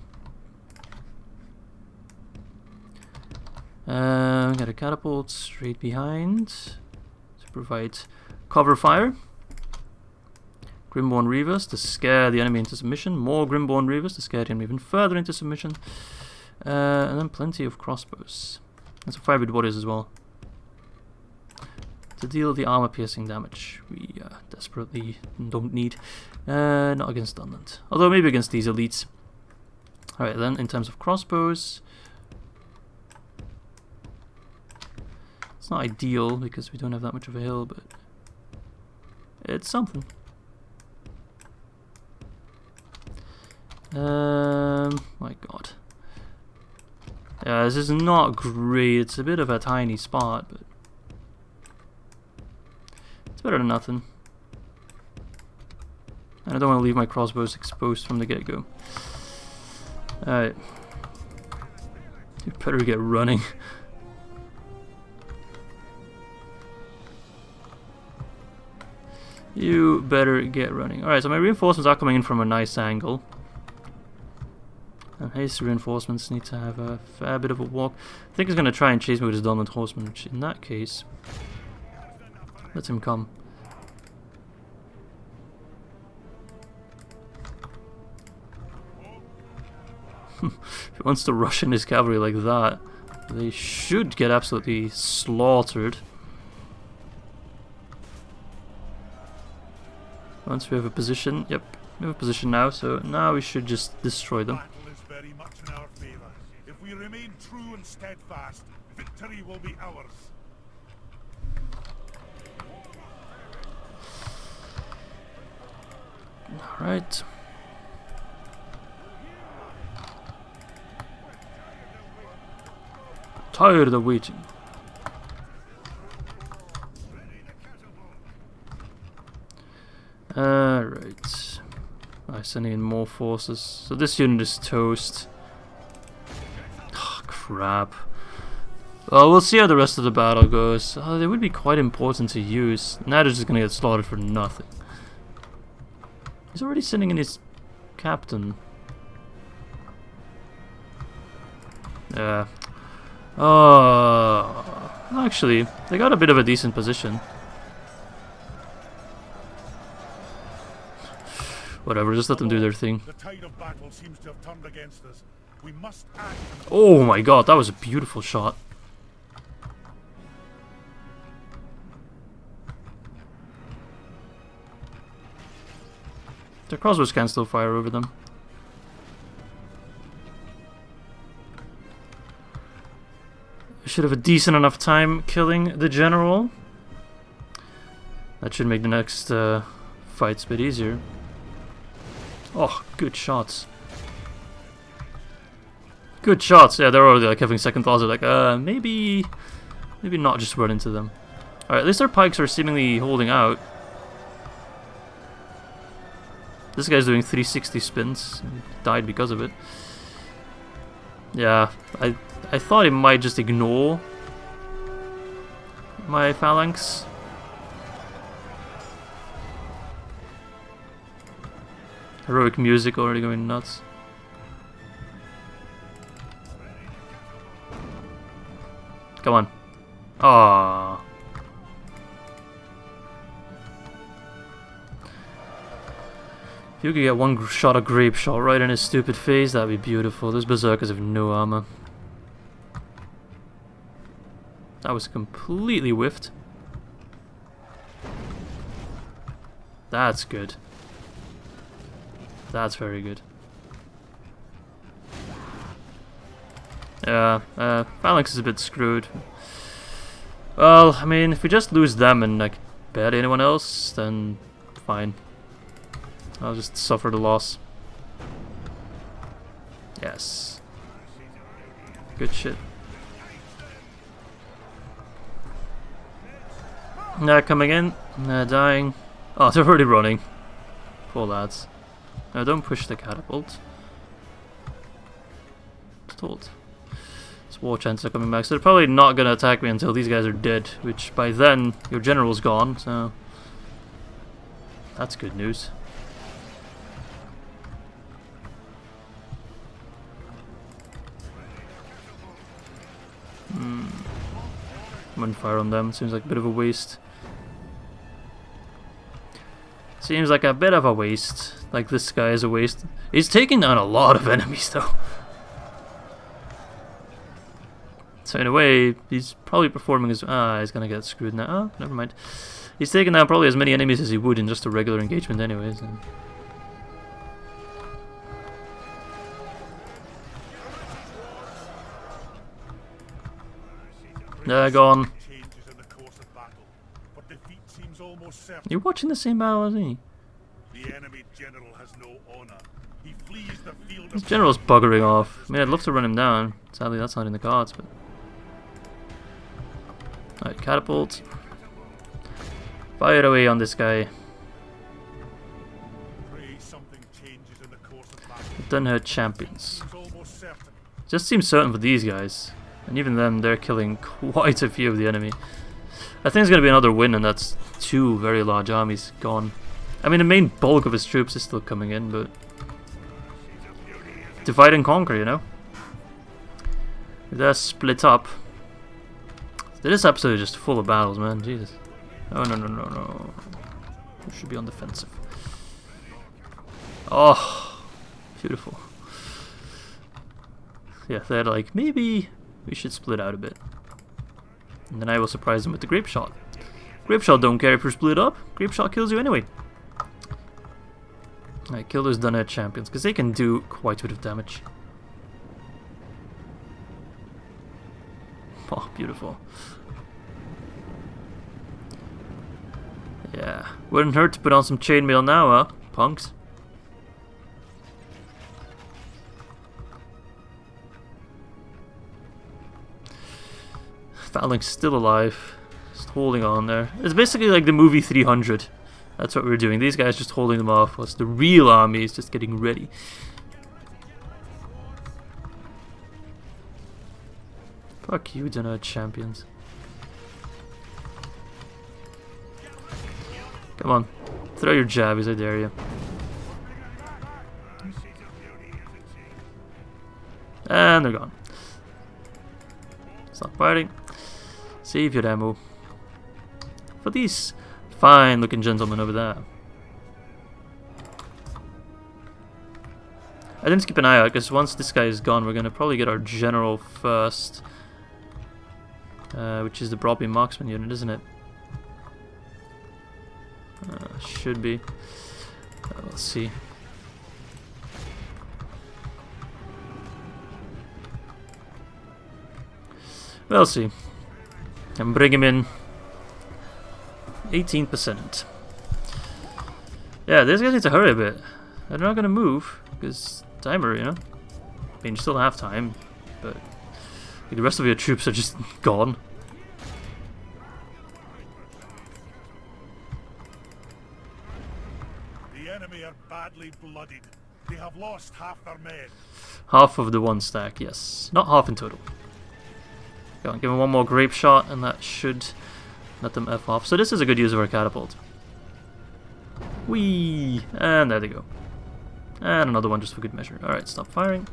Got a catapult straight behind to provide cover fire. Grimborn Reavers to scare the enemy into submission. More Grimborn Reavers to scare the enemy even further into submission. And then plenty of crossbows. And some firebreed warriors as well. To deal the armor-piercing damage we desperately don't need. Not against Dunland. Although maybe against these elites. Alright then, in terms of crossbows... It's not ideal because we don't have that much of a hill, but... It's something. My god. Yeah, this is not great. It's a bit of a tiny spot, but... It's better than nothing. And I don't want to leave my crossbows exposed from the get-go. Alright. You better get running. You better get running. Alright, so my reinforcements are coming in from a nice angle. And his reinforcements need to have a fair bit of a walk. I think he's going to try and chase me with his Dunland horseman, which in that case... Let him come. If he wants to rush in his cavalry like that, they should get absolutely slaughtered. Once we have a position, yep, we have a position now, so now we should just destroy them. Battle is very much in our favor. If we remain true and steadfast, victory will be ours. Right. Tired of waiting. Right. I'm sending in more forces. So this unit is toast. Oh, crap. Well, we'll see how the rest of the battle goes. They would be quite important to use. Now they're just gonna get slaughtered for nothing. He's already sending in his captain. Yeah. Actually, they got a bit of a decent position. Whatever, just let them do their thing. The tide of battle seems to have turned against us. We must act. Oh my god, that was a beautiful shot. Their crossbows can still fire over them. We should have a decent enough time killing the general. That should make the next fights a bit easier. Oh, good shots. Good shots. Yeah, they're already like having second thoughts. They're like, maybe not just run into them. Alright, at least their pikes are seemingly holding out. This guy's doing 360 spins. And died because of it. Yeah, I thought he might just ignore my phalanx. Heroic music already going nuts. Come on. Ah. If you could get one shot of grape shot right in his stupid face, that'd be beautiful. Those berserkers have no armor. That was completely whiffed. That's good. That's very good. Yeah, Phalanx is a bit screwed. Well, I mean, if we just lose them and like barely anyone else, then fine. I'll just suffer the loss. Yes. Good shit. Coming in. Dying. Oh, they're already running. Poor lads. No, don't push the catapult. Told. These war chants are coming back, so they're probably not gonna attack me until these guys are dead, which by then your general's gone, so that's good news. Wouldn't fire on them, seems like a bit of a waste. Seems like a bit of a waste. Like this guy is a waste. He's taking down a lot of enemies though. So in a way, he's probably performing as... he's gonna get screwed now. Oh, never mind. He's taking down probably as many enemies as he would in just a regular engagement anyways. So. Gone. You're watching the same battle as me. The enemy general has no honor. He flees the field. This general's buggering off. I mean, I'd love to run him down. Sadly, that's not in the cards, but... Alright, catapult. Fire away on this guy. Done her champions. Just seems certain for these guys. And even them, they're killing quite a few of the enemy. I think it's going to be another win, and that's 2 very large armies gone. I mean, the main bulk of his troops is still coming in, but... divide and conquer, you know? They're split up. This episode is just full of battles, man. Jesus. Oh, no. We should be on defensive. Oh, beautiful. Yeah, they're like, maybe we should split out a bit. And then I will surprise them with the grape shot. Grape shot don't care if you're split up. Grape shot kills you anyway. Alright, kill those Dunland champions, because they can do quite a bit of damage. Oh, beautiful. Yeah. Wouldn't hurt to put on some chainmail now, huh? Punks. Phalanx still alive. Just holding on there. It's basically like the movie 300. That's what we're doing. These guys just holding them off whilst the real army is just getting ready. Fuck you, Dunno champions. Come on. Throw your jabbies, I dare you. And they're gone. Stop fighting. Save your ammo. For these fine looking gentlemen over there. I didn't keep an eye out because once this guy is gone we're gonna probably get our general first. Which is the Broadby marksman unit, isn't it? Should be. We'll see. We'll see. And bring him in. 18%. Yeah, these guys need to hurry a bit. They're not gonna move because timer, you know. I mean, you still have time, but the rest of your troops are just gone. The enemy are badly blooded. They have lost half their men. Half of the one stack, yes. Not half in total. Go on, give him one more grape shot and that should let them F off. So this is a good use of our catapult. Whee! And there they go. And another one just for good measure. Alright, stop firing.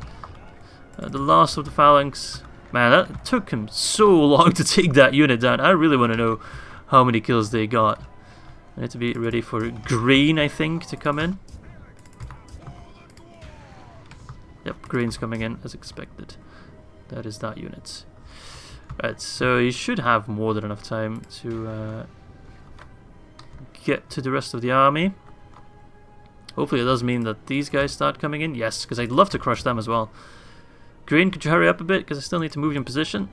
The last of the phalanx. Man, that took him so long to take that unit down. I really want to know how many kills they got. I need to be ready for grain, I think, to come in. Yep, grain's coming in as expected. That is that unit. Right, so he should have more than enough time to get to the rest of the army. Hopefully it does mean that these guys start coming in. Yes, because I'd love to crush them as well. Grain, could you hurry up a bit? Because I still need to move you in position.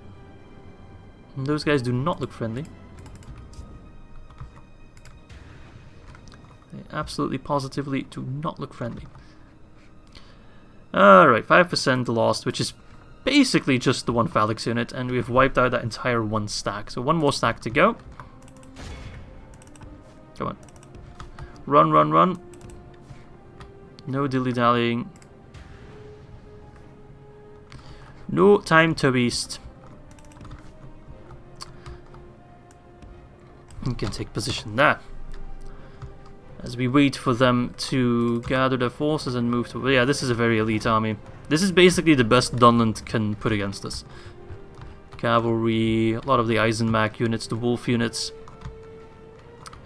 And those guys do not look friendly. They absolutely, positively do not look friendly. Alright, 5% lost, which is basically just the one phalanx unit, and we've wiped out that entire one stack. So one more stack to go. Come on. Run, run, run. No dilly-dallying. No time to waste. You can take position there. As we wait for them to gather their forces and move to... Yeah, this is a very elite army. This is basically the best Dunland can put against us. Cavalry, a lot of the Eisenmach units, the Wolf units.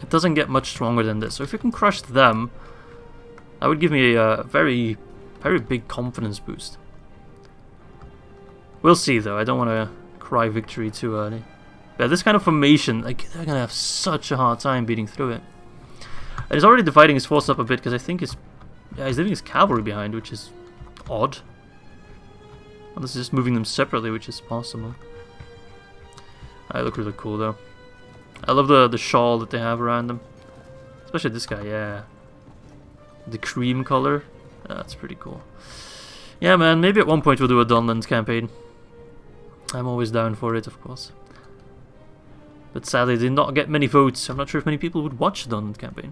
It doesn't get much stronger than this. So if you can crush them, that would give me a very, very big confidence boost. We'll see though, I don't want to cry victory too early. Yeah, this kind of formation, like, they're going to have such a hard time beating through it. And he's already dividing his force up a bit because I think he's leaving his cavalry behind, which is odd. Unless he's just moving them separately, which is possible. They look really cool though. I love the shawl that they have around them. Especially this guy, yeah. The cream color. That's pretty cool. Yeah man, maybe at one point we'll do a Dunland campaign. I'm always down for it, of course. But sadly they did not get many votes. I'm not sure if many people would watch the Dunland campaign.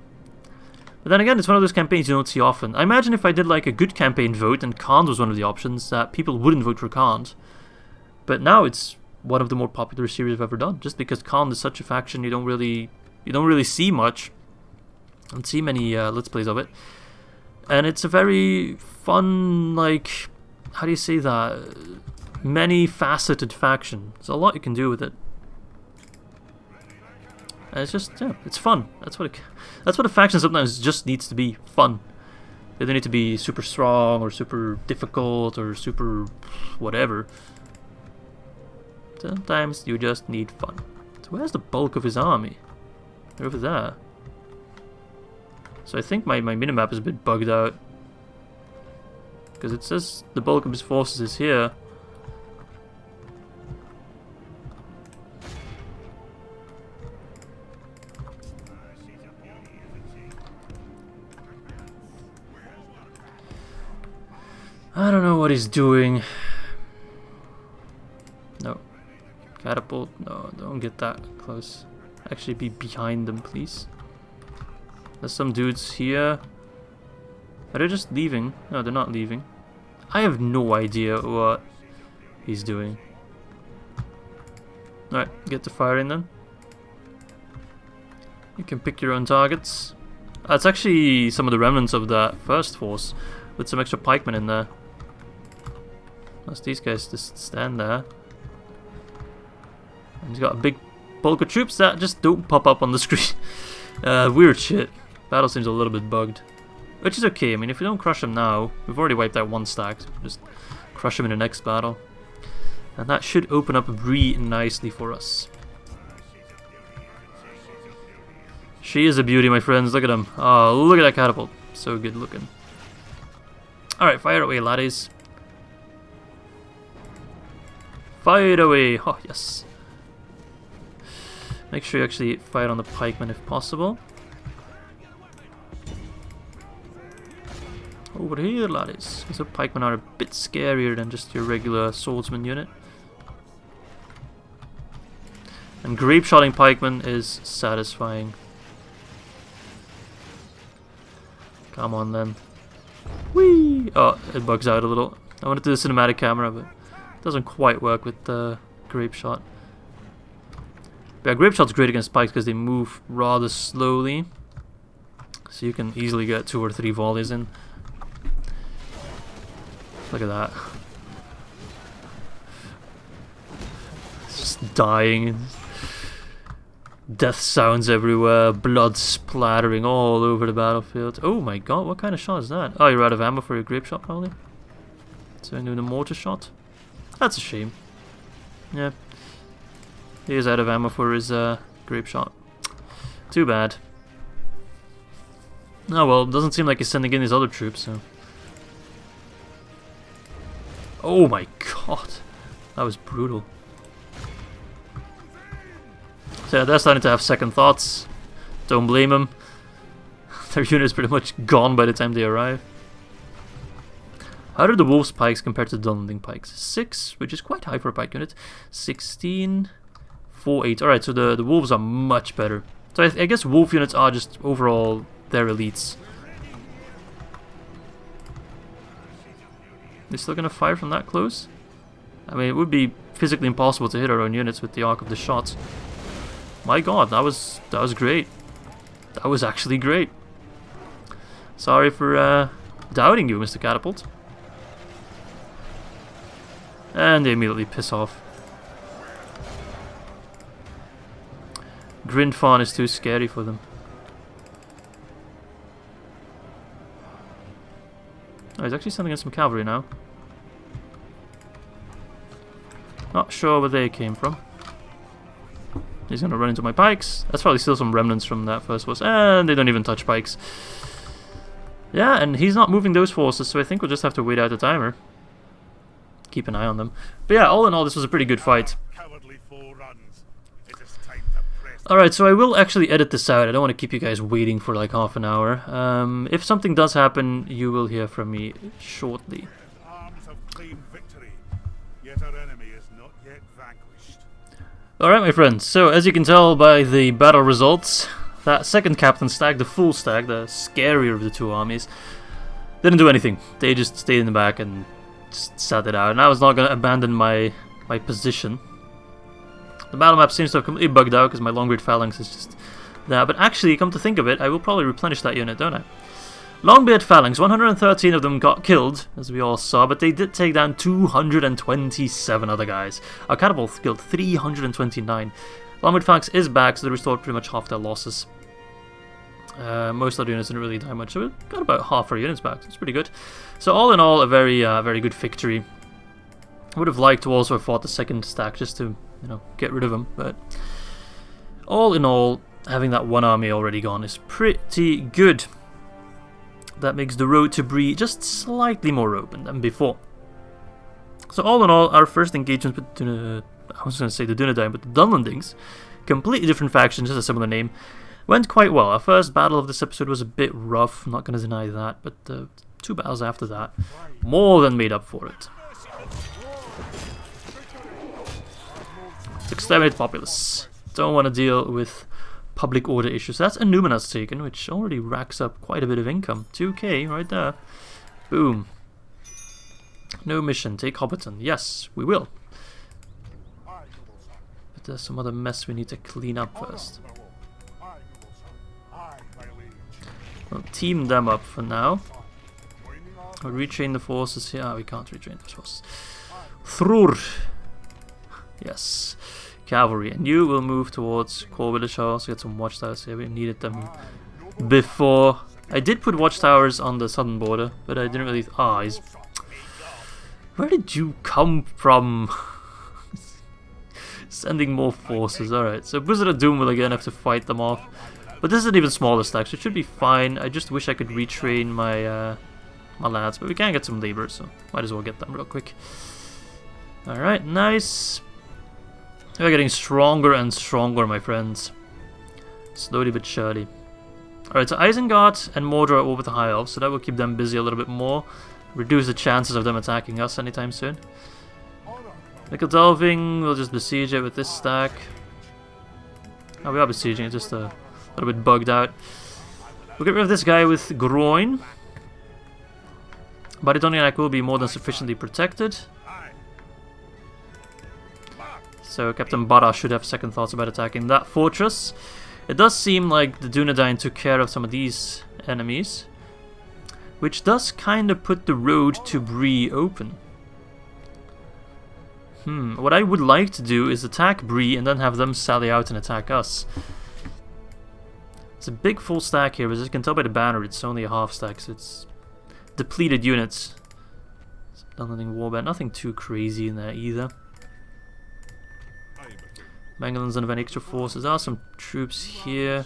But then again, it's one of those campaigns you don't see often. I imagine if I did like a good campaign vote and Khand was one of the options, that people wouldn't vote for Khand. But now it's one of the more popular series I've ever done. Just because Khand is such a faction you don't really see much. I don't see many Let's Plays of it. And it's a very fun, like, how do you say that? Many-faceted faction. There's a lot you can do with it. And it's just, yeah, it's fun. That's what a faction sometimes just needs to be, fun. They don't need to be super strong or super difficult or super whatever. Sometimes you just need fun. So where's the bulk of his army? They're over there. So I think my minimap is a bit bugged out. Because it says the bulk of his forces is here. I don't know what he's doing. No. Catapult. No, don't get that close. Actually be behind them, please. There's some dudes here. Are they just leaving? No, they're not leaving. I have no idea what he's doing. Alright, get to firing then. You can pick your own targets. It's actually some of the remnants of that first force with some extra pikemen in there. That's these guys just stand there. And he's got a big bulk of troops that just don't pop up on the screen. Weird shit. Battle seems a little bit bugged. Which is okay. I mean, if we don't crush him now, we've already wiped out one stack. So just crush him in the next battle. And that should open up really nicely for us. She is a beauty, my friends. Look at him. Oh, look at that catapult. So good looking. Alright, fire away, laddies. Fire away. Oh, yes. Make sure you actually fire on the pikemen if possible. Over here, laddies. So pikemen are a bit scarier than just your regular swordsman unit. And grape-shotting pikemen is satisfying. Come on then. Whee! Oh, it bugs out a little. I wanted to do the cinematic camera, but it doesn't quite work with the grape shot. But yeah, grape shot's great against pikes because they move rather slowly. So you can easily get 2 or 3 volleys in. Look at that. It's just dying. Death sounds everywhere, blood splattering all over the battlefield. Oh my god, what kind of shot is that? Oh, you're out of ammo for your grape shot, probably? So I'm doing a mortar shot? That's a shame. Yeah. He is out of ammo for his grape shot. Too bad. Oh well, it doesn't seem like he's sending in his other troops, so... Oh my god. That was brutal. So yeah, they're starting to have second thoughts. Don't blame them. Their unit is pretty much gone by the time they arrive. How do the Wolves pikes compare to the Dunland pikes? 6, which is quite high for a pike unit. 16, 4, 8. Alright, so the Wolves are much better. So I guess Wolf units are just overall their elites. They're still gonna fire from that close? I mean, it would be physically impossible to hit our own units with the arc of the shot. My god, that was great. That was actually great. Sorry for doubting you, Mr. Catapult. And they immediately piss off. Grindfawn is too scary for them. Oh, he's actually sending in some cavalry now. Not sure where they came from. He's gonna run into my pikes. That's probably still some remnants from that first force. And they don't even touch pikes. Yeah, and he's not moving those forces, so I think we'll just have to wait out the timer. Keep an eye on them. But yeah, all in all, this was a pretty good fight. Alright, so I will actually edit this out. I don't want to keep you guys waiting for like half an hour. If something does happen, you will hear from me shortly. Alright, my friends, so as you can tell by the battle results, that second captain stag, the full stag, the scarier of the two armies, didn't do anything. They just stayed in the back and just sat it out. And I was not going to abandon my position. The battle map seems to have completely bugged out because my long-range phalanx is just there. But actually, come to think of it, I will probably replenish that unit, don't I? Longbeard phalanx, 113 of them got killed, as we all saw, but they did take down 227 other guys. Our catapult killed 329. Longbeard phalanx is back, so they restored pretty much half their losses. Most other units didn't really die much, so we got about half our units back, so it's pretty good. So all in all, a very good victory. I would have liked to also have fought the second stack just to, you know, get rid of them, but all in all, having that one army already gone is pretty good. That makes the road to Bree just slightly more open than before. So all in all, our first engagement with I was going to say the Dunedain, but the Dunlandings, completely different factions, just a similar name, went quite well. Our first battle of this episode was a bit rough, I'm not going to deny that, but the 2 battles after that more than made up for it. Let's exterminate the populace. Don't want to deal with public order issues. That's Annuminas taken, which already racks up quite a bit of income. 2k right there. Boom. No mission. Take Hobbiton. Yes, we will. But there's some other mess we need to clean up first. We'll team them up for now. We'll retrain the forces here. We can't retrain those forces. Thrur. Yes. Cavalry. And you will move towards Core Village House. Get some watchtowers here. We needed them before. I did put watchtowers on the southern border, but I didn't really... Ah, he's... Where did you come from? Sending more forces. Alright, so Khazad-Dûm will again have to fight them off. But this is an even smaller stack, so it should be fine. I just wish I could retrain my my lads, but we can get some labor, so might as well get them real quick. Alright, nice. We're getting stronger and stronger, my friends. Slowly but surely. Alright, so Isengard and Mordor are over the High Elves, so that will keep them busy a little bit more. Reduce the chances of them attacking us anytime soon. Nickel Delving, we'll just besiege it with this stack. Oh, we are besieging it, just a little bit bugged out. We'll get rid of this guy with Groin. Ar-Adunaim will be more than sufficiently protected. So Captain Bara should have second thoughts about attacking that fortress. It does seem like the Dunedain took care of some of these enemies, which does kind of put the road to Bree open. What I would like to do is attack Bree and then have them sally out and attack us. It's a big full stack here, but as you can tell by the banner, it's only a half stack, so it's depleted units. Dunland Warband, nothing too crazy in there either. Mangalands and extra forces. There are some troops here.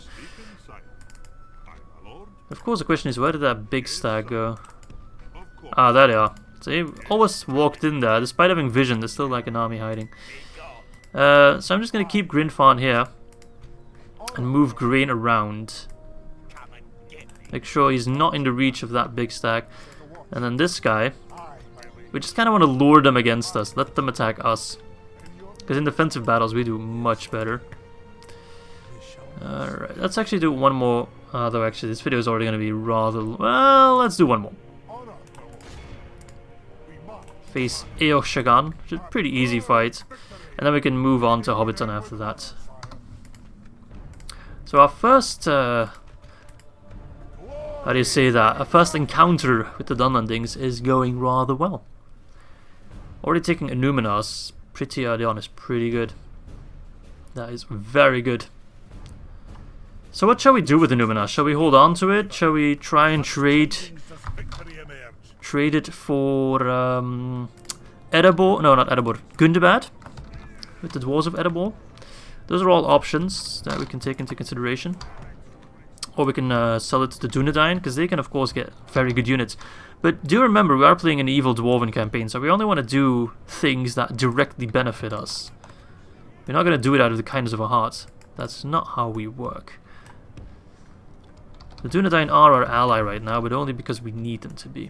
Of course, the question is, where did that big stack go? Ah, there they are. So they almost walked in there. Despite having vision, there's still like an army hiding. So I'm just going to keep Grinfarn here and move Grain around. Make sure he's not in the reach of that big stack. And then this guy, we just kind of want to lure them against us. Let them attack us. Because in defensive battles we do much better. Alright, let's actually do one more. Though actually this video is already going to be rather... Well, let's do one more. Face Eorshagan, which is a pretty easy fight. And then we can move on to Hobbiton after that. So our first... how do you say that? Our first encounter with the Dunlandings is going rather well. Already taking Annuminas pretty early on is pretty good. That is very good. So what shall we do with Annuminas? Shall we hold on to it? Shall we try and trade it for Erebor? No, not Erebor. Gundabad with the Dwarves of Erebor. Those are all options that we can take into consideration. Or we can sell it to the Dunedain, because they can of course get very good units. But do remember, we are playing an evil Dwarven campaign, so we only want to do things that directly benefit us. We're not going to do it out of the kindness of our hearts. That's not how we work. The Dunedain are our ally right now, but only because we need them to be.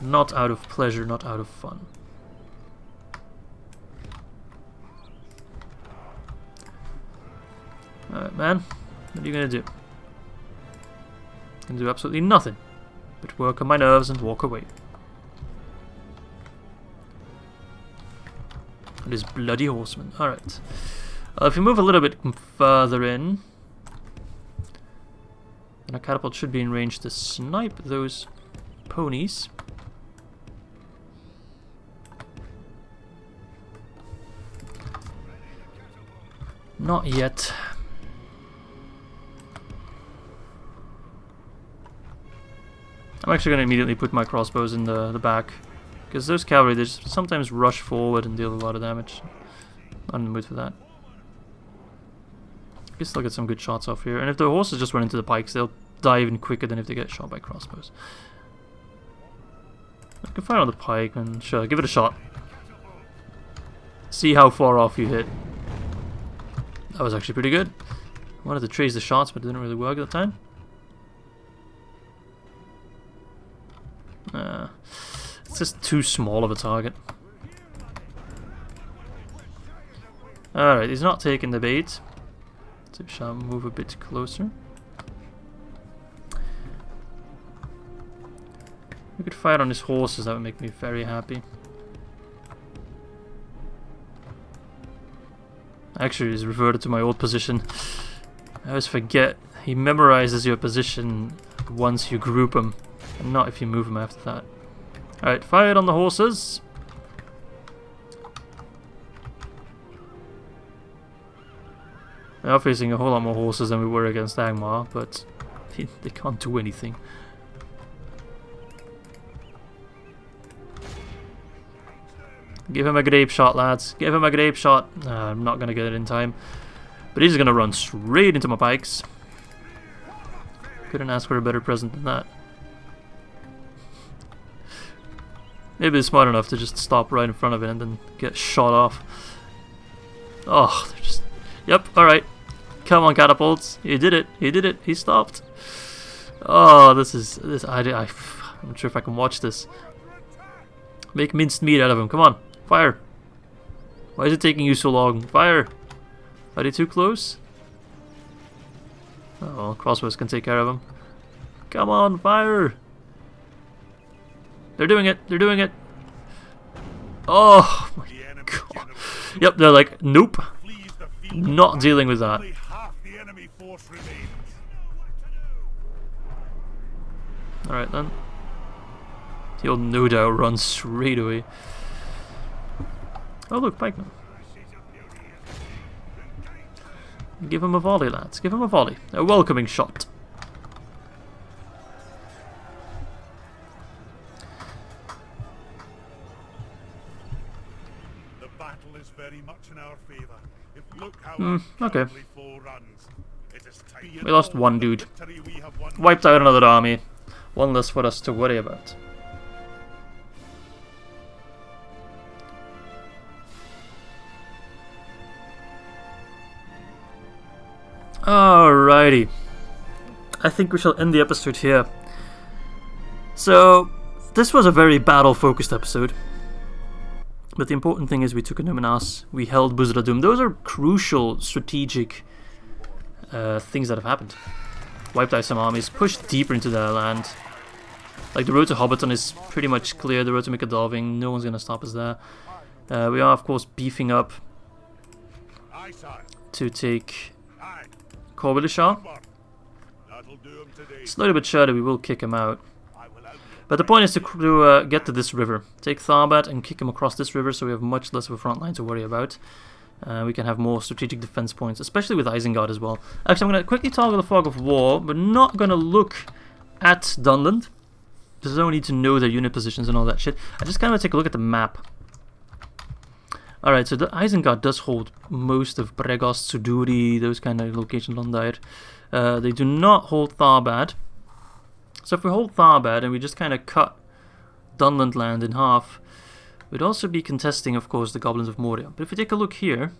Not out of pleasure, not out of fun. Alright, man. What are you going to do? Can do absolutely nothing but work on my nerves and walk away. It is bloody horsemen. Alright. If we move a little bit further in, then our catapult should be in range to snipe those ponies. Not yet. I'm actually going to immediately put my crossbows in the back, because those cavalry, they just sometimes rush forward and deal a lot of damage. Not in the mood for that. I guess they'll get some good shots off here, and if the horses just run into the pikes, they'll die even quicker than if they get shot by crossbows. I can fire on the pike, and sure, give it a shot. See how far off you hit. That was actually pretty good. I wanted to trace the shots, but it didn't really work at the time. It's just too small of a target. Alright, he's not taking the bait. So we shall move a bit closer. We could fire on his horses, that would make me very happy. Actually, he's reverted to my old position. I always forget, he memorizes your position once you group him, and not if you move him after that. Alright, fire on the horses. We are facing a whole lot more horses than we were against Angmar, but they can't do anything. Give him a grape shot, lads. Give him a grape shot. I'm not going to get it in time. But he's going to run straight into my pikes. Couldn't ask for a better present than that. Maybe he's smart enough to just stop right in front of it and then get shot off. Oh, they're just... Yep, alright. Come on, catapults. He did it. He did it. He stopped. Oh, I'm not sure if I can watch this. Make minced meat out of him. Come on. Fire. Why is it taking you so long? Fire. Are they too close? Oh well, crossbows can take care of him. Come on, fire. They're doing it. They're doing it. Oh my god. Yep, they're like, nope. Not dealing with that. Alright then. He'll no doubt run straight away. Oh look, pikeman. Give him a volley, lads. Give him a volley. A welcoming shot. The battle is very much in our favor. If look how okay. runs. It is We lost one dude. Wiped out another army. One less for us to worry about. Alrighty. I think we shall end the episode here. So, this was a very battle-focused episode. But the important thing is we took Annuminas, we held Khazad-Dûm. Those are crucial strategic things that have happened. Wiped out some armies, pushed deeper into their land. Like the road to Hobbiton is pretty much clear, the road to Mikadalving, no one's going to stop us there. We are of course beefing up to take Corbilishar. Slowly but surely we will kick him out. But the point is to get to this river. Take Tharbad and kick him across this river so we have much less of a front line to worry about. We can have more strategic defense points, especially with Isengard as well. Actually, I'm going to quickly toggle the Fog of War, but not going to look at Dunland. Because I don't need to know their unit positions and all that shit. I just kind of take a look at the map. Alright, so the Isengard does hold most of Bregos, Suduri, those kind of locations on there. They do not hold Tharbad. So if we hold Tharbad and we just kind of cut Dunland land in half, we'd also be contesting, of course, the Goblins of Moria. But if we take a look here,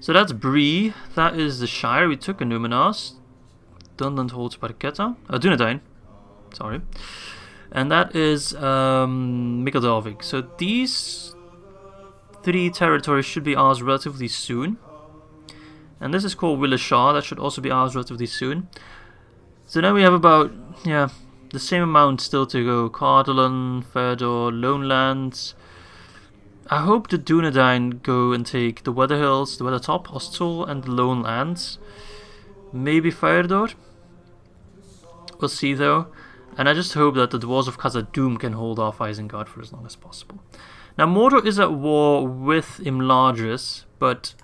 so that's Bree, that is the Shire. We took Annuminas. Dunland holds Ar-Adunaim, sorry. And that is Mikadalvik. So these three territories should be ours relatively soon. And this is called Willishar, that should also be ours relatively soon. So now we have about, yeah, the same amount still to go. Cardolan, Fëanor, Lone Lands. I hope the Dunedain go and take the Weather Hills, the Weathertop, Ostol, and the Lone Lands. Maybe Eriador. We'll see though. And I just hope that the Dwarves of Khazad-Dûm can hold off Isengard for as long as possible. Now Mordor is at war with Imladris, but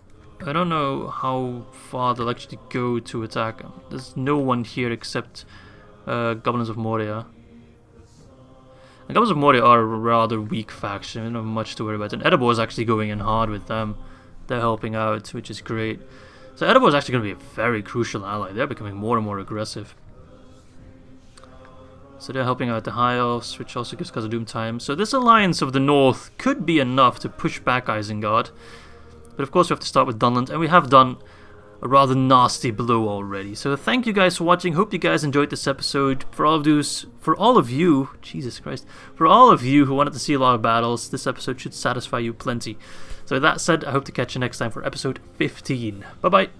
I don't know how far they'll actually go to attack him. There's no one here except Goblins of Moria. And Goblins of Moria are a rather weak faction, we don't have much to worry about. And Erebor is actually going in hard with them. They're helping out, which is great. So Erebor is actually going to be a very crucial ally. They're becoming more and more aggressive. So they're helping out the High Elves, which also gives Khazad-Dûm time. So this alliance of the north could be enough to push back Isengard. But of course we have to start with Dunland, and we have done a rather nasty blow already. So thank you guys for watching. Hope you guys enjoyed this episode. For all of you, Jesus Christ, for all of you who wanted to see a lot of battles, this episode should satisfy you plenty. So with that said, I hope to catch you next time for episode 15. Bye bye.